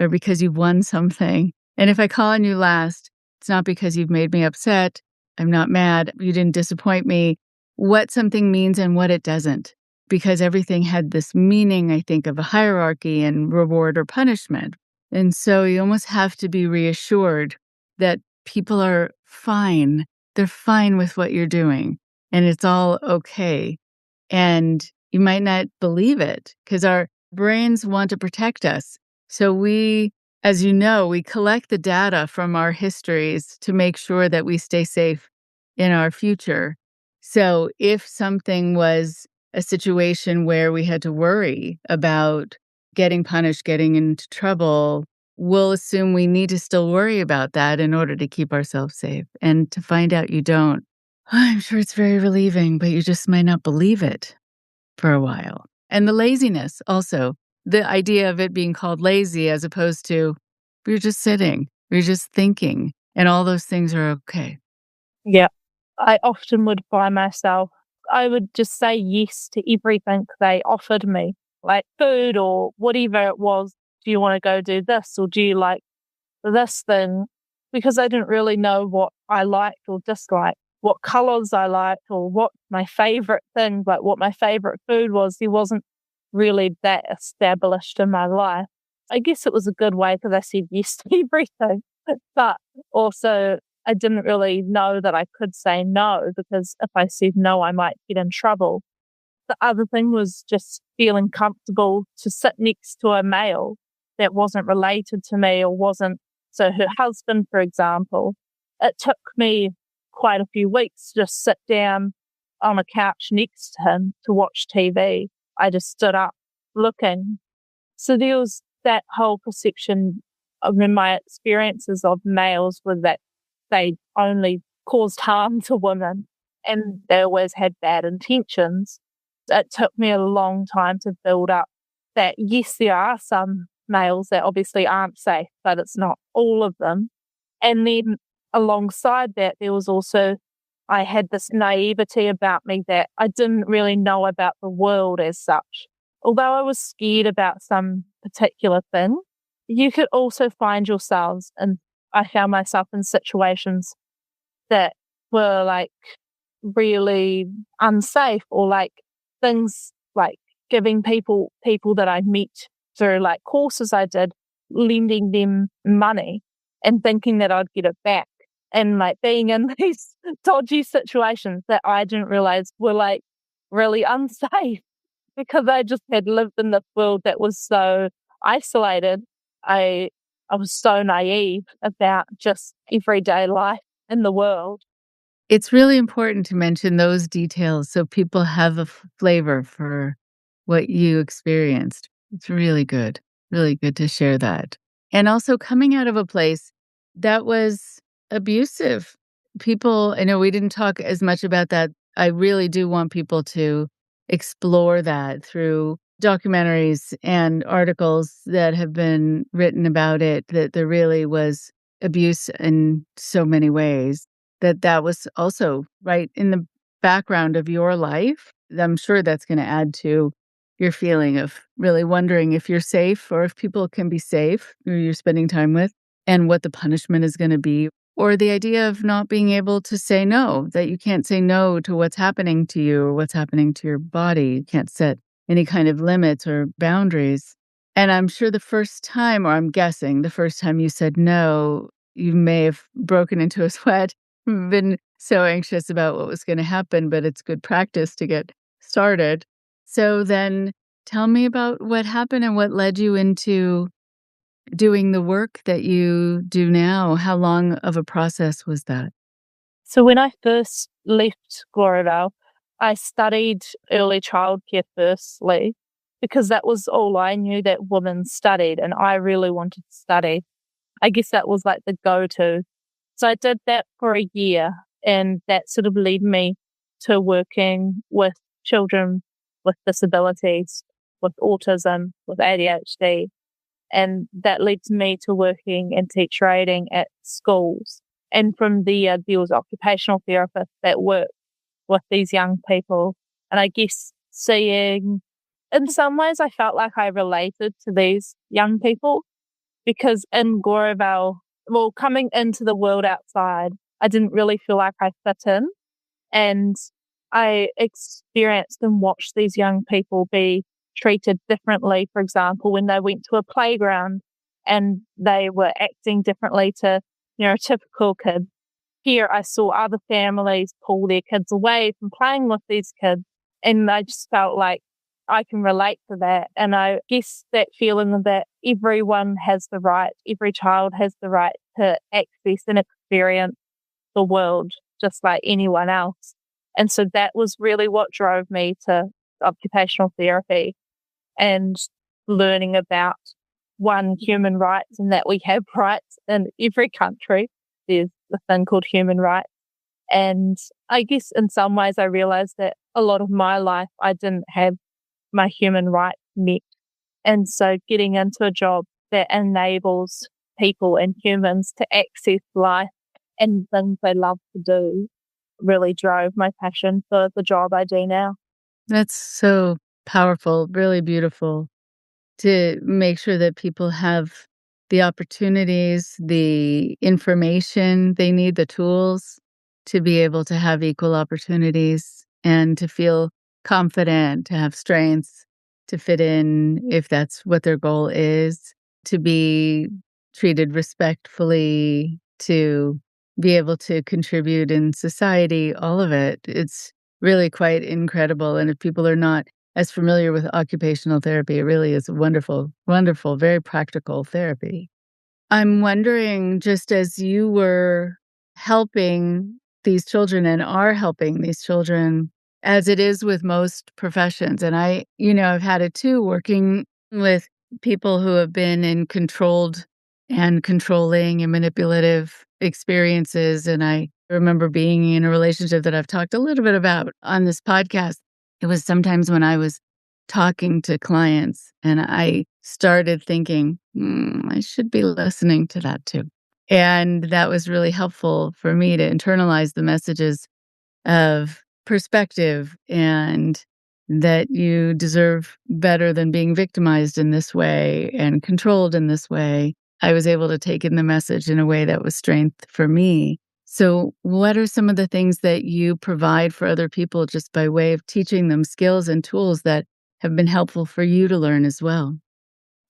or because you've won something. And if I call on you last, it's not because you've made me upset. I'm not mad. You didn't disappoint me. What something means and what it doesn't. Because everything had this meaning, I think, of a hierarchy and reward or punishment. And so you almost have to be reassured that people are fine. They're fine with what you're doing. And it's all okay. And you might not believe it because our brains want to protect us. So we, as you know, we collect the data from our histories to make sure that we stay safe in our future. So if something was a situation where we had to worry about getting punished, getting into trouble, we'll assume we need to still worry about that in order to keep ourselves safe. And to find out you don't, I'm sure it's very relieving, but you just might not believe it for a while. And the laziness also, the idea of it being called lazy as opposed to you're just sitting, you're just thinking, and all those things are okay. Yeah. I often would find myself, I would just say yes to everything they offered me, like food or whatever it was. Do you want to go do this, or do you like this thing? Because I didn't really know what I liked or disliked, what colors I liked, or what my favorite thing, like what my favorite food was. There wasn't really that established in my life. I guess it was a good way because I said yes to everything, but also I didn't really know that I could say no, because if I said no, I might get in trouble. The other thing was just feeling comfortable to sit next to a male that wasn't related to me or wasn't, so her husband, for example. It took me quite a few weeks to just sit down on a couch next to him to watch TV. I just stood up looking. So there was that whole perception of my experiences of males was that they only caused harm to women and they always had bad intentions. It took me a long time to build up that, yes, there are some males that obviously aren't safe, but it's not all of them. And then alongside that, there was also, I had this naivety about me that I didn't really know about the world as such. Although I was scared about some particular thing, you could also find yourselves, and I found myself in situations that were like really unsafe, or like things like giving people that I met through like courses I did, lending them money and thinking that I'd get it back, and like being in these dodgy situations that I didn't realize were like really unsafe because I just had lived in this world that was so isolated. I was so naive about just everyday life in the world. It's really important to mention those details so people have a flavor for what you experienced. It's really good to share that. And also coming out of a place that was abusive. People, I know we didn't talk as much about that. I really do want people to explore that through documentaries and articles that have been written about it, that there really was abuse in so many ways, that was also right in the background of your life. I'm sure that's going to add to your feeling of really wondering if you're safe or if people can be safe who you're spending time with and what the punishment is going to be. Or the idea of not being able to say no, that you can't say no to what's happening to you or what's happening to your body. You can't set any kind of limits or boundaries. And I'm sure the first time, or I'm guessing the first time you said no, you may have broken into a sweat, been so anxious about what was going to happen, but it's good practice to get started. So then Tell me about what happened and what led you into doing the work that you do now. How long of a process was that? So when I first left Gloriavale, I studied early childcare firstly, because that was all I knew that women studied, and I really wanted to study. I guess that was like the go-to. So I did that for a year, and that sort of led me to working with children with disabilities, with autism, with ADHD. And that led me to working and teacher aiding at schools. And from there was occupational therapists that worked with these young people. And I guess seeing, in some ways, I felt like I related to these young people, because in Gloriavale, well, coming into the world outside, I didn't really feel like I fit in. And I experienced and watched these young people be treated differently. For example, when they went to a playground and they were acting differently to neurotypical kids. Here I saw other families pull their kids away from playing with these kids, and I just felt like I can relate to that. And I guess that feeling that everyone has the right, every child has the right to access and experience the world just like anyone else. And so that was really what drove me to occupational therapy and learning about human rights, and that we have rights in every country. There's a thing called human rights. And I guess in some ways I realized that a lot of my life I didn't have my human rights met. And so getting into a job that enables people and humans to access life and things they love to do really drove my passion for the job I do now. That's so powerful, really beautiful, to make sure that people have the opportunities, the information they need, the tools to be able to have equal opportunities and to feel confident, to have strengths, to fit in if that's what their goal is, to be treated respectfully, to be able to contribute in society, all of it. It's really quite incredible. And if people are not as familiar with occupational therapy, it really is wonderful, wonderful, very practical therapy. I'm wondering, just as you were helping these children and are helping these children, as it is with most professions, and I've had it too, working with people who have been in controlled and controlling and manipulative experiences. And I remember being in a relationship that I've talked a little bit about on this podcast. It was sometimes when I was talking to clients and I started thinking, I should be listening to that too. And that was really helpful for me to internalize the messages of perspective and that you deserve better than being victimized in this way and controlled in this way. I was able to take in the message in a way that was strength for me. So what are some of the things that you provide for other people just by way of teaching them skills and tools that have been helpful for you to learn as well?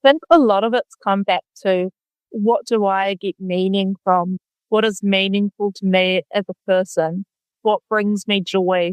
I think a lot of it's come back to, what do I get meaning from? What is meaningful to me as a person? What brings me joy?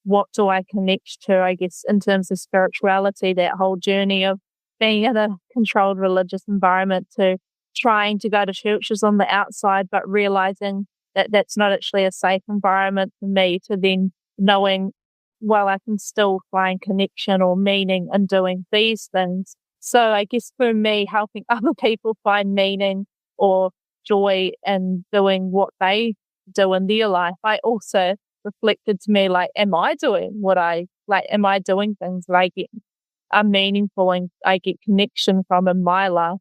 What do I connect to, I guess, in terms of spirituality, that whole journey of being in a controlled religious environment to trying to go to churches on the outside, but realizing that that's not actually a safe environment for me, to then knowing, well, I can still find connection or meaning in doing these things. So I guess for me, helping other people find meaning or joy in doing what they do in their life, I also reflected to me, like, am I doing what I like? Am I doing things that I get are meaningful and I get connection from in my life?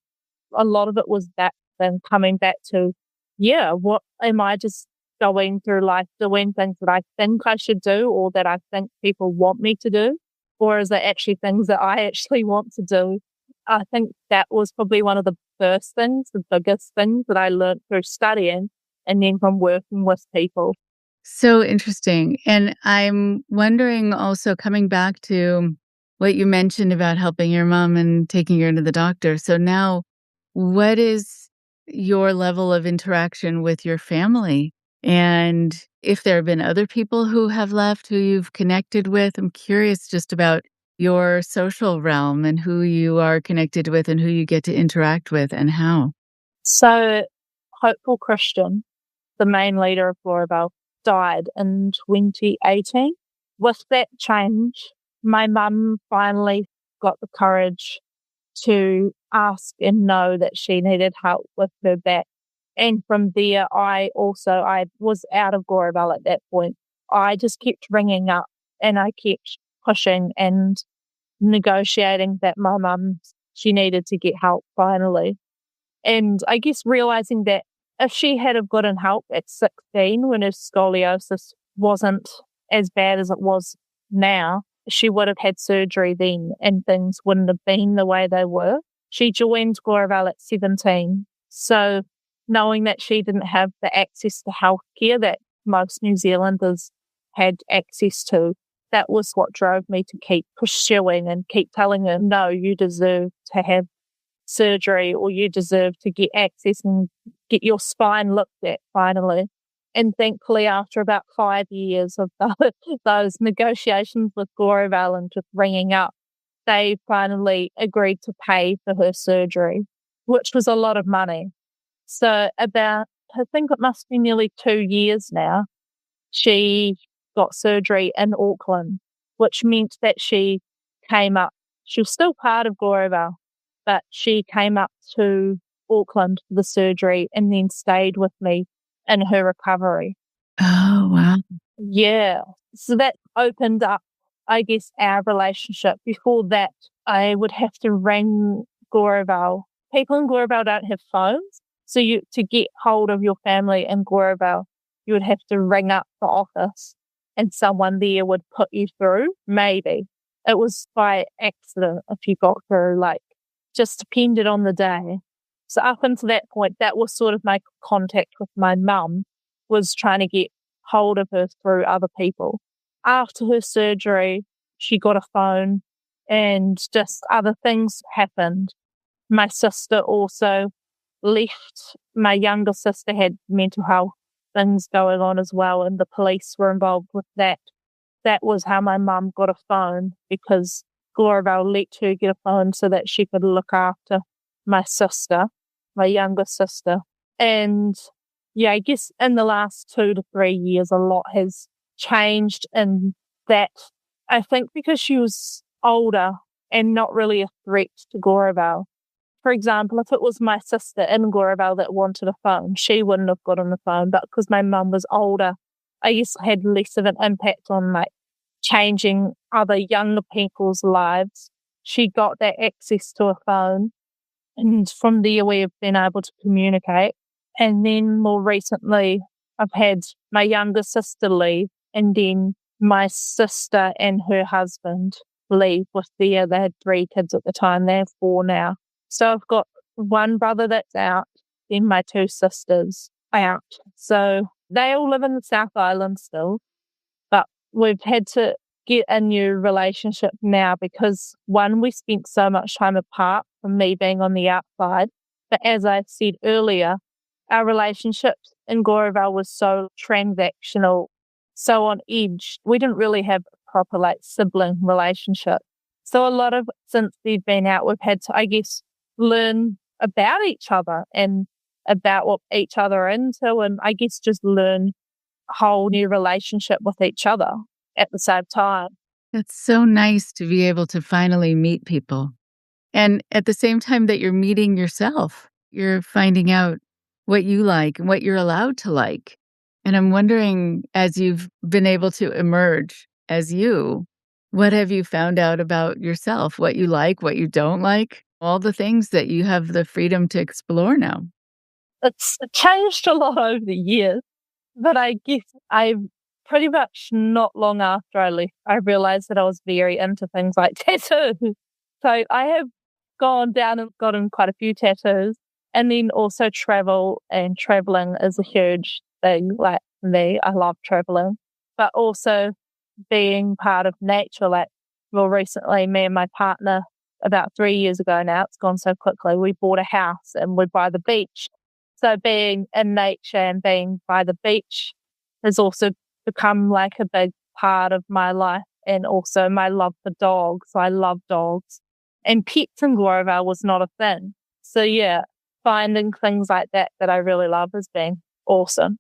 A lot of it was that, then coming back to, what am I just going through life doing things that I think I should do or that I think people want me to do? Or is it actually things that I actually want to do? I think that was probably one of the first things, the biggest things that I learned through studying and then from working with people. So interesting. And I'm wondering also, coming back to what you mentioned about helping your mom and taking her to the doctor. So now, what is your level of interaction with your family? And if there have been other people who have left who you've connected with, I'm curious just about your social realm and who you are connected with and who you get to interact with and how? So, Hopeful Christian, the main leader of Gloriavale, died in 2018. With that change, my mum finally got the courage to ask and know that she needed help with her back. And from there, I was out of Gloriavale at that point. I just kept ringing up and I kept pushing and negotiating that my mum, she needed to get help finally. And I guess realizing that if she had have gotten help at 16 when her scoliosis wasn't as bad as it was now, she would have had surgery then and things wouldn't have been the way they were. She joined Gloriavale at 17. So knowing that she didn't have the access to healthcare that most New Zealanders had access to, that was what drove me to keep pursuing and keep telling her, no, you deserve to have surgery or you deserve to get access and get your spine looked at finally. And thankfully, after about 5 years of those negotiations with Gloriavale and just ringing up, they finally agreed to pay for her surgery, which was a lot of money. So I think it must be nearly 2 years now, she got surgery in Auckland, which meant that she came up. She was still part of Gloriavale, but she came up to Auckland for the surgery and then stayed with me in her recovery. Oh, wow. Yeah. So that opened up, I guess, our relationship. Before that, I would have to ring Gloriavale. People in Gloriavale don't have phones. So to get hold of your family in Gloriavale, you would have to ring up the office and someone there would put you through, maybe. It was by accident if you got through, just depended on the day. So up until that point, that was sort of my contact with my mum, was trying to get hold of her through other people. After her surgery, she got a phone and just other things happened. My sister also left. My younger sister had mental health things going on as well, and the police were involved with that. That was how my mum got a phone, because Gloriavale let her get a phone so that she could look after my sister, my younger sister. And yeah, I guess in the last 2 to 3 years, a lot has changed in that. I think because she was older and not really a threat to Gloriavale. For example, if it was my sister in Gloriavale that wanted a phone, she wouldn't have gotten a phone. But because my mum was older, I guess I had less of an impact on changing other younger people's lives. She got that access to a phone, and from there we have been able to communicate. And then more recently, I've had my younger sister leave, and then my sister and her husband leave they had 3 kids at the time. They have 4 now. So I've got one brother that's out, then my 2 sisters out. So they all live in the South Island still, but we've had to get a new relationship now because, one, we spent so much time apart from me being on the outside. But as I said earlier, our relationship in Gloriavale was so transactional, so on edge. We didn't really have a proper sibling relationship. So a lot of, since they've been out, we've had to, I guess, learn about each other and about what each other are into, and I guess just learn a whole new relationship with each other at the same time. It's so nice to be able to finally meet people. And at the same time that you're meeting yourself, you're finding out what you like and what you're allowed to like. And I'm wondering, as you've been able to emerge as you, what have you found out about yourself? What you like, what you don't like, all the things that you have the freedom to explore now. It's changed a lot over the years, but I guess I've pretty much not long after I left, I realized that I was very into things like tattoos. So I have gone down and gotten quite a few tattoos, and then also travel, and traveling is a huge thing. For me, I love traveling, but also being part of nature. Recently, me and my partner, about 3 years ago now, it's gone so quickly, we bought a house and we're by the beach. So being in nature and being by the beach has also become a big part of my life and also my love for dogs. I love dogs. And pets in Gloriavale was not a thing. So yeah, finding things like that I really love has been awesome.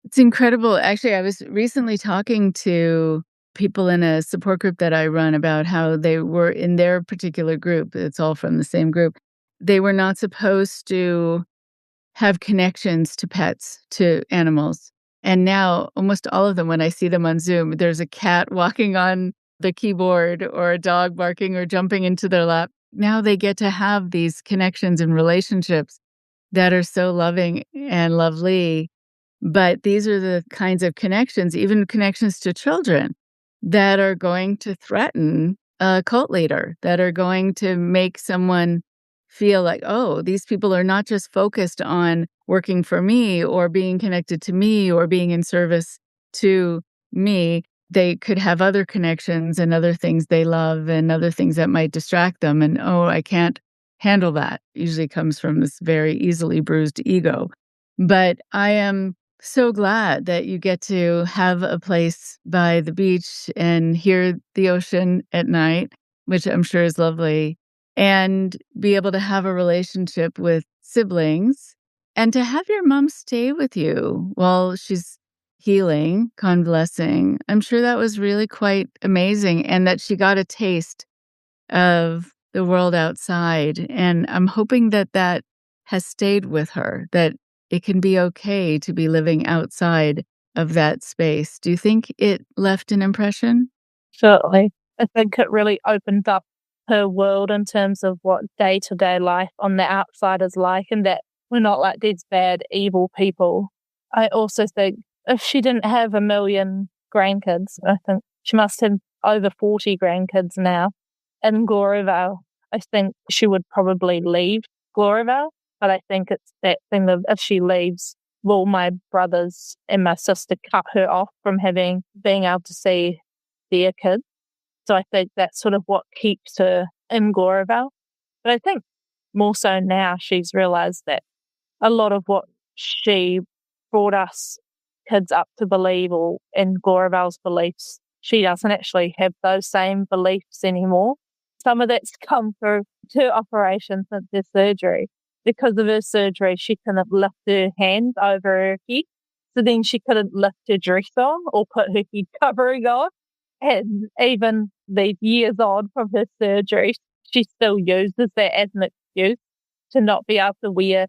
It's incredible. Actually, I was recently talking to people in a support group that I run about how they were in their particular group. It's all from the same group. They were not supposed to have connections to pets, to animals. And now almost all of them, when I see them on Zoom, there's a cat walking on the keyboard or a dog barking or jumping into their lap. Now they get to have these connections and relationships that are so loving and lovely. But these are the kinds of connections, even connections to children, that are going to threaten a cult leader, that are going to make someone feel like, oh, these people are not just focused on working for me or being connected to me or being in service to me. They could have other connections and other things they love and other things that might distract them. And, oh, I can't handle that. Usually comes from this very easily bruised ego. But I am so glad that you get to have a place by the beach and hear the ocean at night, which I'm sure is lovely, and be able to have a relationship with siblings and to have your mom stay with you while she's healing, convalescing. I'm sure that was really quite amazing, and that she got a taste of the world outside. And I'm hoping that that has stayed with her, that it can be okay to be living outside of that space. Do you think it left an impression? Certainly. I think it really opened up her world in terms of what day-to-day life on the outside is like, and that we're not like these bad, evil people. I also think if she didn't have a million grandkids, I think she must have over 40 grandkids now in Gloriavale, I think she would probably leave Gloriavale. But I think it's that thing of if she leaves, will my brothers and my sister cut her off from being able to see their kids? So I think that's sort of what keeps her in Gloriavale. But I think more so now she's realised that a lot of what she brought us kids up to believe, or in Gloriavale's beliefs, she doesn't actually have those same beliefs anymore. Some of that's come through her operation since her surgery. Because of her surgery, she couldn't lift her hand over her head. So then she couldn't lift her dress on or put her head covering on. And even these years on from her surgery, she still uses that as an excuse to not be able to wear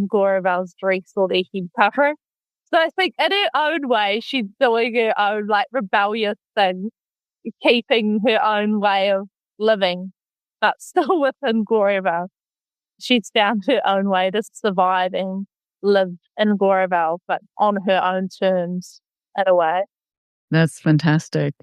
Gloriavale's dress or their head covering. So I think in her own way, she's doing her own like rebellious thing, keeping her own way of living, but still within Gloriavale. She's found her own way to survive and live in Gloriavale, but on her own terms in a way. That's fantastic.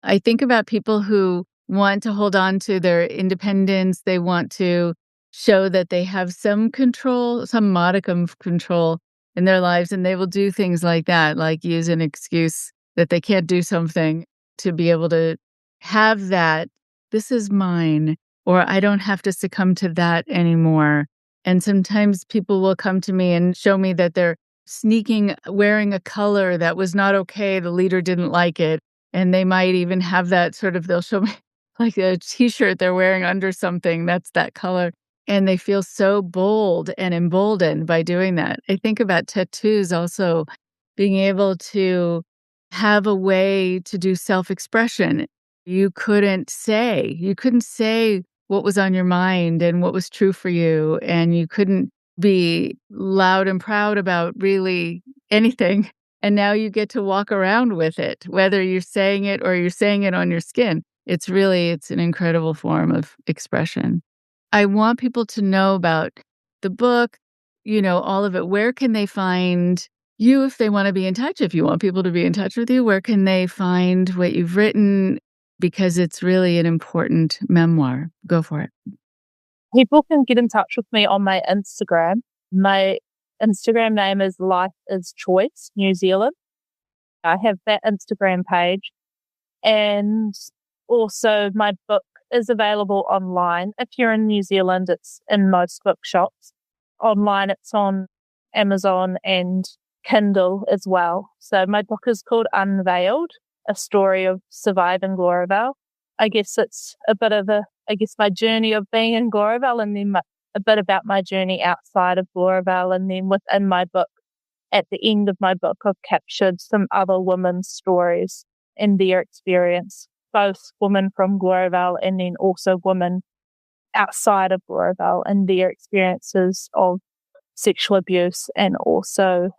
I think about people who want to hold on to their independence. They want to show that they have some control, some modicum of control in their lives, and they will do things like that, like use an excuse that they can't do something to be able to have that, this is mine, or I don't have to succumb to that anymore. And sometimes people will come to me and show me that they're wearing a color that was not okay. The leader didn't like it. And they might even have that they'll show me like a t-shirt they're wearing under something that's that color. And they feel so bold and emboldened by doing that. I think about tattoos also, being able to have a way to do self-expression. You couldn't say what was on your mind and what was true for you. And you couldn't be loud and proud about really anything. And now you get to walk around with it, whether you're saying it or you're saying it on your skin. It's an incredible form of expression. I want people to know about the book, all of it. Where can they find you if they want to be in touch? If you want people to be in touch with you, where can they find what you've written? Because it's really an important memoir. Go for it. People can get in touch with me on my Instagram. My Instagram name is Life is Choice New Zealand. I have that Instagram page. And also my book is available online. If you're in New Zealand, it's in most bookshops. Online, it's on Amazon and Kindle as well. So my book is called Unveiled. a story of surviving Gloriavale. I guess it's a bit of my journey of being in Gloriavale, and then a bit about my journey outside of Gloriavale. And then within my book, at the end of my book, I've captured some other women's stories and their experience, both women from Gloriavale and then also women outside of Gloriavale and their experiences of sexual abuse and also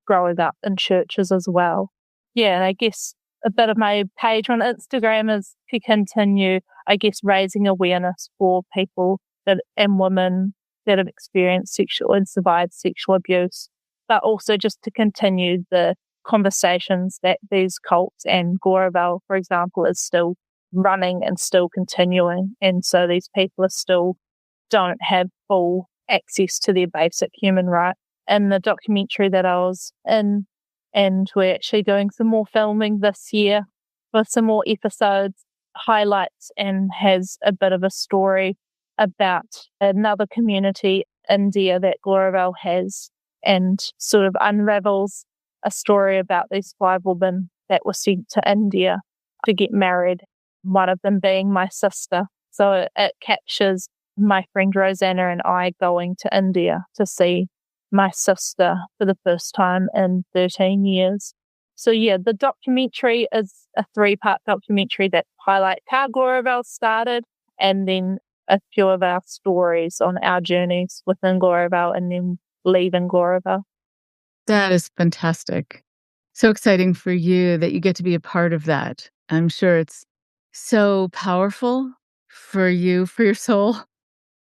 growing up in churches as well. Yeah, and I guess a bit of my page on Instagram is to continue, I guess, raising awareness for people and women that have experienced sexual and survived sexual abuse, but also just to continue the conversations that these cults and Gloriavale, for example, is still running and still continuing. And so these people still don't have full access to their basic human rights. In the documentary that I was in, and we're actually doing some more filming this year with some more episodes, highlights and has a bit of a story about another community, India, that Gloriavale has, and sort of unravels a story about these 5 women that were sent to India to get married, one of them being my sister. So it captures my friend Rosanna and I going to India to see my sister for the first time in 13 years. So yeah, the documentary is a 3-part documentary that highlights how Gloriavale started and then a few of our stories on our journeys within Gloriavale and then leaving Gloriavale. That is fantastic. So exciting for you that you get to be a part of that. I'm sure it's so powerful for you, for your soul.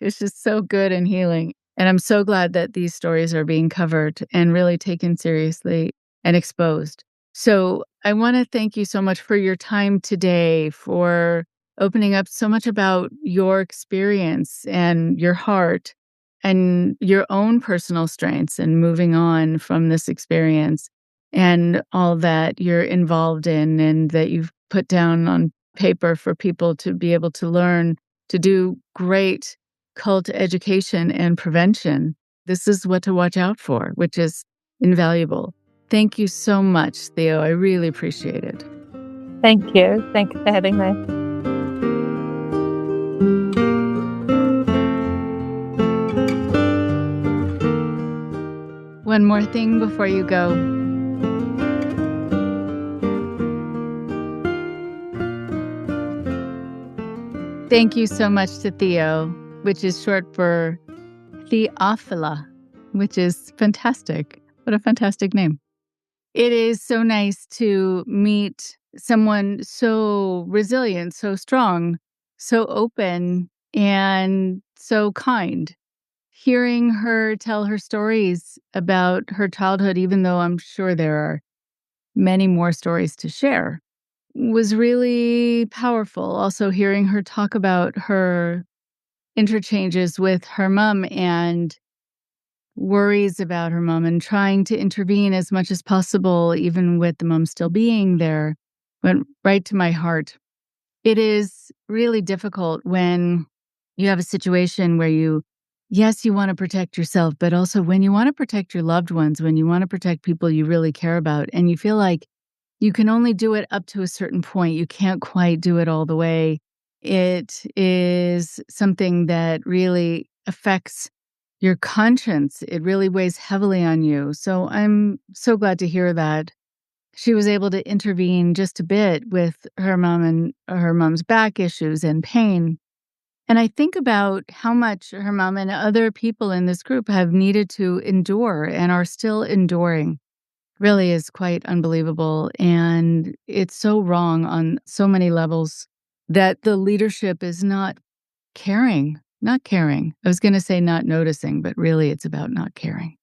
It's just so good and healing. And I'm so glad that these stories are being covered and really taken seriously and exposed. So I want to thank you so much for your time today, for opening up so much about your experience and your heart and your own personal strengths and moving on from this experience and all that you're involved in and that you've put down on paper for people to be able to learn to do great cult education and prevention. This is what to watch out for, which is invaluable. Thank you so much, Theo. I really appreciate it. Thank you. Thank you for having me. One more thing before you go. Thank you so much to Theo, which is short for Theophila, which is fantastic. What a fantastic name. It is so nice to meet someone so resilient, so strong, so open, and so kind. Hearing her tell her stories about her childhood, even though I'm sure there are many more stories to share, was really powerful. Also, hearing her talk about her interchanges with her mom and worries about her mom and trying to intervene as much as possible, even with the mom still being there, went right to my heart. It is really difficult when you have a situation where you want to protect yourself, but also when you want to protect your loved ones, when you want to protect people you really care about, and you feel like you can only do it up to a certain point. You can't quite do it all the way. It is something that really affects your conscience. It really weighs heavily on you. So I'm so glad to hear that she was able to intervene just a bit with her mom and her mom's back issues and pain. And I think about how much her mom and other people in this group have needed to endure and are still enduring. Really is quite unbelievable. And it's so wrong on so many levels that the leadership is not caring. Not caring. I was going to say not noticing, but really it's about not caring.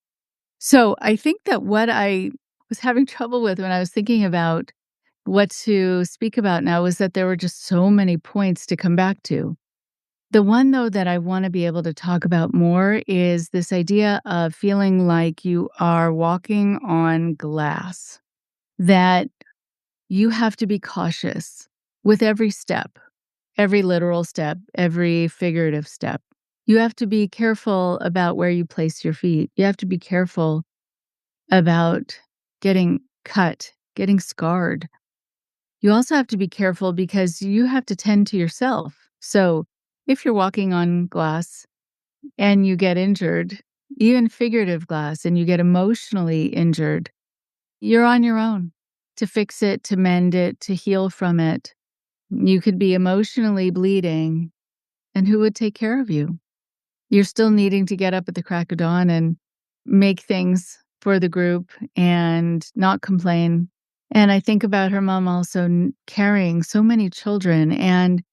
So I think that what I was having trouble with when I was thinking about what to speak about now was that there were just so many points to come back to. The one, though, that I want to be able to talk about more is this idea of feeling like you are walking on glass, that you have to be cautious with every step. Every literal step, every figurative step. You have to be careful about where you place your feet. You have to be careful about getting cut, getting scarred. You also have to be careful because you have to tend to yourself. So if you're walking on glass and you get injured, even figurative glass, and you get emotionally injured, you're on your own to fix it, to mend it, to heal from it. You could be emotionally bleeding, and who would take care of you? You're still needing to get up at the crack of dawn and make things for the group and not complain. And I think about her mom also carrying so many children, and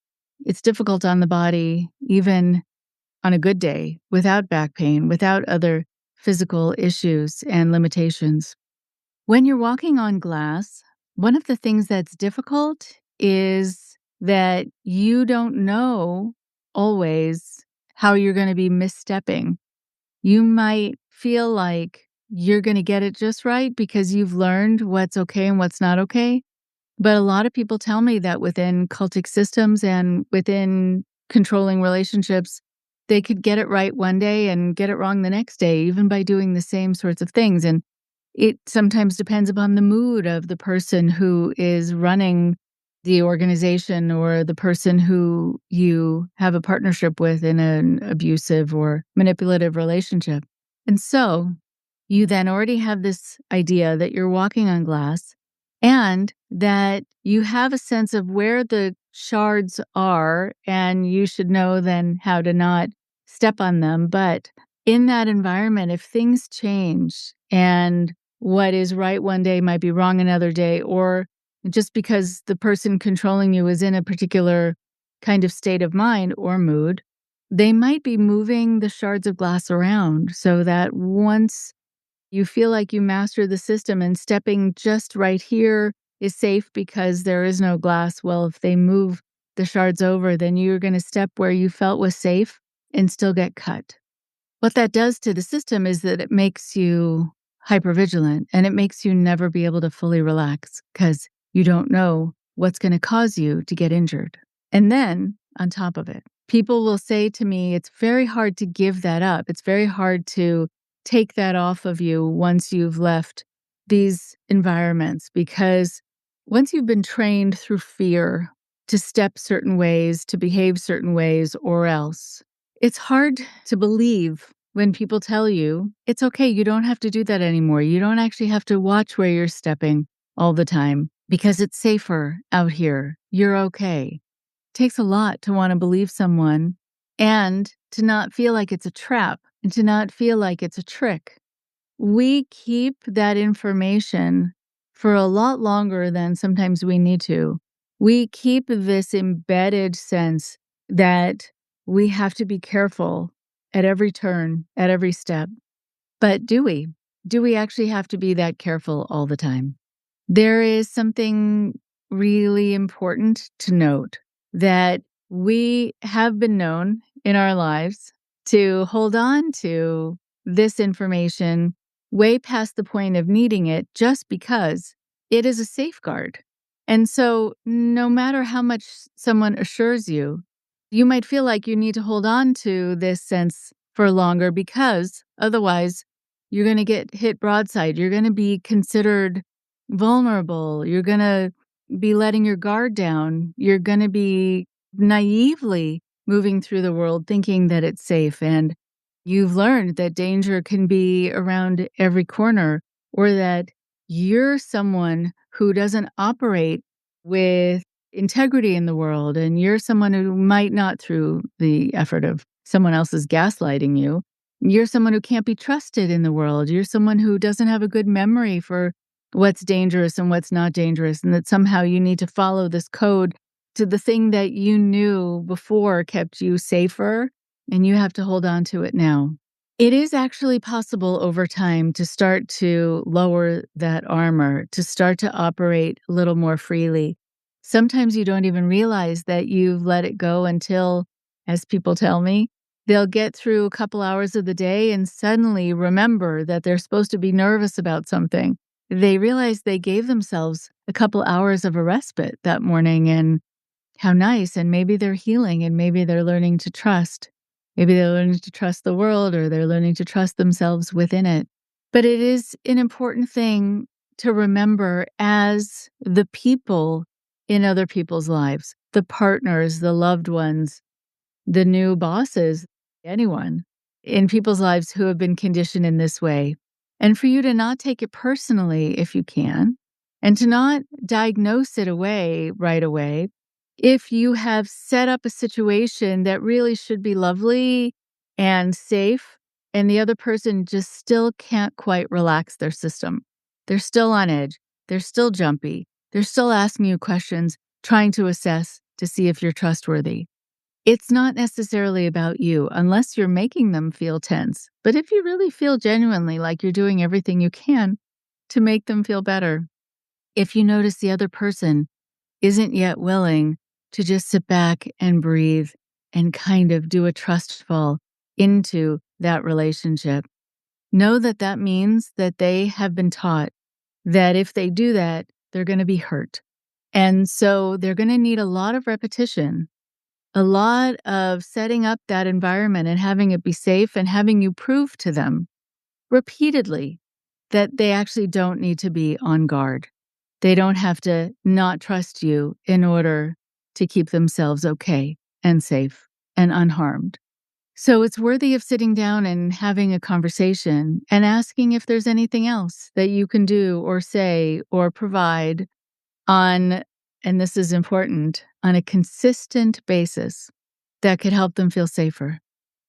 it's difficult on the body, even on a good day, without back pain, without other physical issues and limitations. When you're walking on glass, one of the things that's difficult is that you don't know always how you're going to be misstepping. You might feel like you're going to get it just right because you've learned what's okay and what's not okay. But a lot of people tell me that within cultic systems and within controlling relationships, they could get it right one day and get it wrong the next day, even by doing the same sorts of things. And it sometimes depends upon the mood of the person who is running the organization or the person who you have a partnership with in an abusive or manipulative relationship. And so you then already have this idea that you're walking on glass and that you have a sense of where the shards are, and you should know then how to not step on them. But in that environment, if things change and what is right one day might be wrong another day, or just because the person controlling you is in a particular kind of state of mind or mood, they might be moving the shards of glass around so that once you feel like you master the system and stepping just right here is safe because there is no glass. Well, if they move the shards over, then you're going to step where you felt was safe and still get cut. What that does to the system is that it makes you hypervigilant, and it makes you never be able to fully relax because you don't know what's going to cause you to get injured. And then on top of it, people will say to me, it's very hard to give that up. It's very hard to take that off of you once you've left these environments, because once you've been trained through fear to step certain ways, to behave certain ways, or else, it's hard to believe when people tell you, it's okay, you don't have to do that anymore. You don't actually have to watch where you're stepping all the time because it's safer out here. You're okay. It takes a lot to want to believe someone and to not feel like it's a trap and to not feel like it's a trick. We keep that information for a lot longer than sometimes we need to. We keep this embedded sense that we have to be careful at every turn, at every step. But do we? Do we actually have to be that careful all the time? There is something really important to note, that we have been known in our lives to hold on to this information way past the point of needing it just because it is a safeguard. And so no matter how much someone assures you, you might feel like you need to hold on to this sense for longer because otherwise you're going to get hit broadside. You're going to be considered vulnerable. You're going to be letting your guard down. You're going to be naively moving through the world thinking that it's safe. And you've learned that danger can be around every corner, or that you're someone who doesn't operate with integrity in the world. And you're someone who might not, through the effort of someone else's gaslighting you, you're someone who can't be trusted in the world. You're someone who doesn't have a good memory for what's dangerous and what's not dangerous, and that somehow you need to follow this code to the thing that you knew before kept you safer, and you have to hold on to it now. It is actually possible over time to start to lower that armor, to start to operate a little more freely. Sometimes you don't even realize that you've let it go until, as people tell me, they'll get through a couple hours of the day and suddenly remember that they're supposed to be nervous about something. They realize they gave themselves a couple hours of a respite that morning, and how nice. And maybe they're healing, and maybe they're learning to trust. Maybe they're learning to trust the world, or they're learning to trust themselves within it. But it is an important thing to remember as the people in other people's lives, the partners, the loved ones, the new bosses, anyone in people's lives who have been conditioned in this way. And for you to not take it personally if you can, and to not diagnose it away right away. If you have set up a situation that really should be lovely and safe, and the other person just still can't quite relax their system, they're still on edge, they're still jumpy, they're still asking you questions, trying to assess to see if you're trustworthy. It's not necessarily about you unless you're making them feel tense. But if you really feel genuinely like you're doing everything you can to make them feel better, if you notice the other person isn't yet willing to just sit back and breathe and kind of do a trust fall into that relationship, know that that means that they have been taught that if they do that, they're going to be hurt. And so they're going to need a lot of repetition, a lot of setting up that environment and having it be safe and having you prove to them repeatedly that they actually don't need to be on guard. They don't have to not trust you in order to keep themselves okay and safe and unharmed. So it's worthy of sitting down and having a conversation and asking if there's anything else that you can do or say or provide on, and this is important, on a consistent basis that could help them feel safer.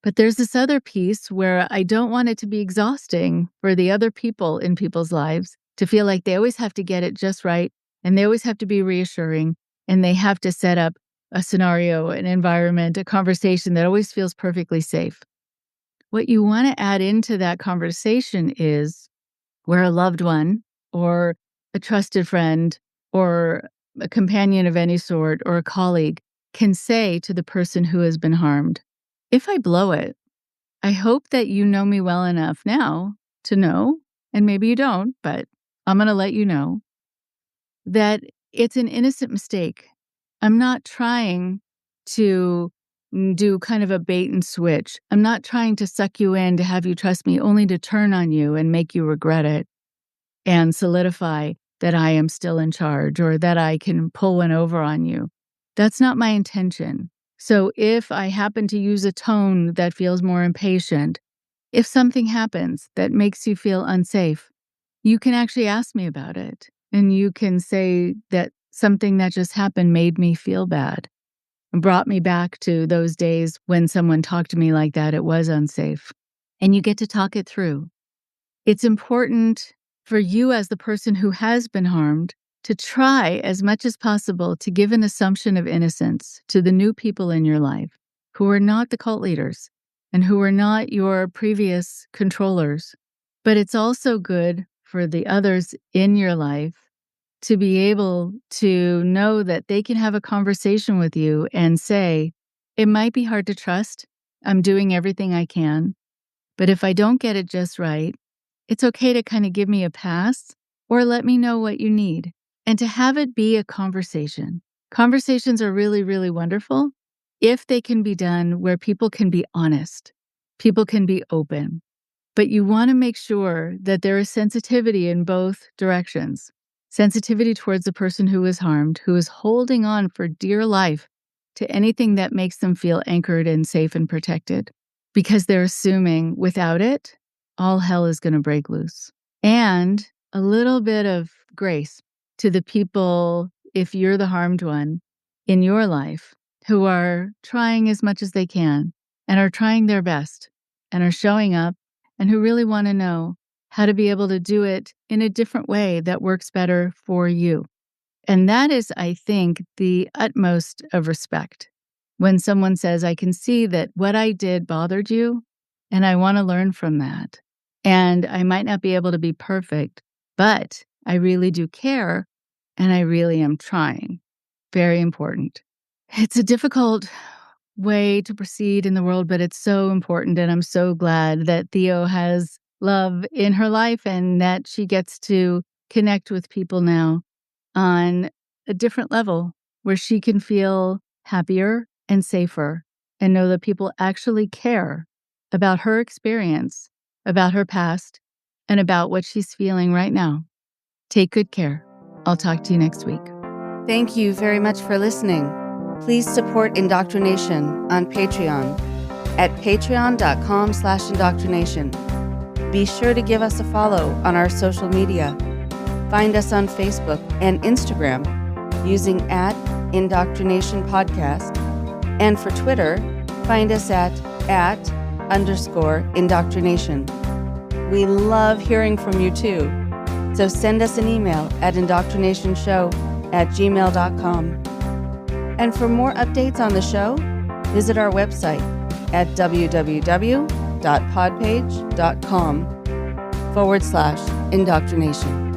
But there's this other piece where I don't want it to be exhausting for the other people in people's lives to feel like they always have to get it just right and they always have to be reassuring and they have to set up a scenario, an environment, a conversation that always feels perfectly safe. What you want to add into that conversation is where a loved one or a trusted friend or a companion of any sort or a colleague can say to the person who has been harmed, if I blow it, I hope that you know me well enough now to know, and maybe you don't, but I'm going to let you know, that it's an innocent mistake. I'm not trying to do kind of a bait and switch. I'm not trying to suck you in to have you trust me only to turn on you and make you regret it and solidify that I am still in charge or that I can pull one over on you. That's not my intention. So if I happen to use a tone that feels more impatient, if something happens that makes you feel unsafe, you can actually ask me about it. And you can say that something that just happened made me feel bad and brought me back to those days when someone talked to me like that. It was unsafe. And you get to talk it through. It's important for you as the person who has been harmed to try as much as possible to give an assumption of innocence to the new people in your life who are not the cult leaders and who are not your previous controllers. But it's also good for the others in your life to be able to know that they can have a conversation with you and say, it might be hard to trust. I'm doing everything I can. But if I don't get it just right, it's okay to kind of give me a pass or let me know what you need and to have it be a conversation. Conversations are really, really wonderful if they can be done where people can be honest, people can be open. But you want to make sure that there is sensitivity in both directions. Sensitivity towards the person who is harmed, who is holding on for dear life to anything that makes them feel anchored and safe and protected, because they're assuming without it, all hell is going to break loose. And a little bit of grace to the people, if you're the harmed one in your life, who are trying as much as they can and are trying their best and are showing up and who really want to know how to be able to do it in a different way that works better for you. And that is, I think, the utmost of respect. When someone says, I can see that what I did bothered you, and I want to learn from that. And I might not be able to be perfect, but I really do care, and I really am trying. Very important. It's a difficult way to proceed in the world, but it's so important. And I'm so glad that Theo has love in her life and that she gets to connect with people now on a different level where she can feel happier and safer and know that people actually care about her experience, about her past, and about what she's feeling right now. Take good care. I'll talk to you next week. Thank you very much for listening. Please support IndoctriNation on Patreon at patreon.com/indoctrination. Be sure to give us a follow on our social media. Find us on Facebook and Instagram using @IndoctriNation Podcast. And for Twitter, find us at @_indoctrination. We love hearing from you too. So send us an email at indoctrinationshow@gmail.com. And for more updates on the show, visit our website at www.podpage.com/indoctrination.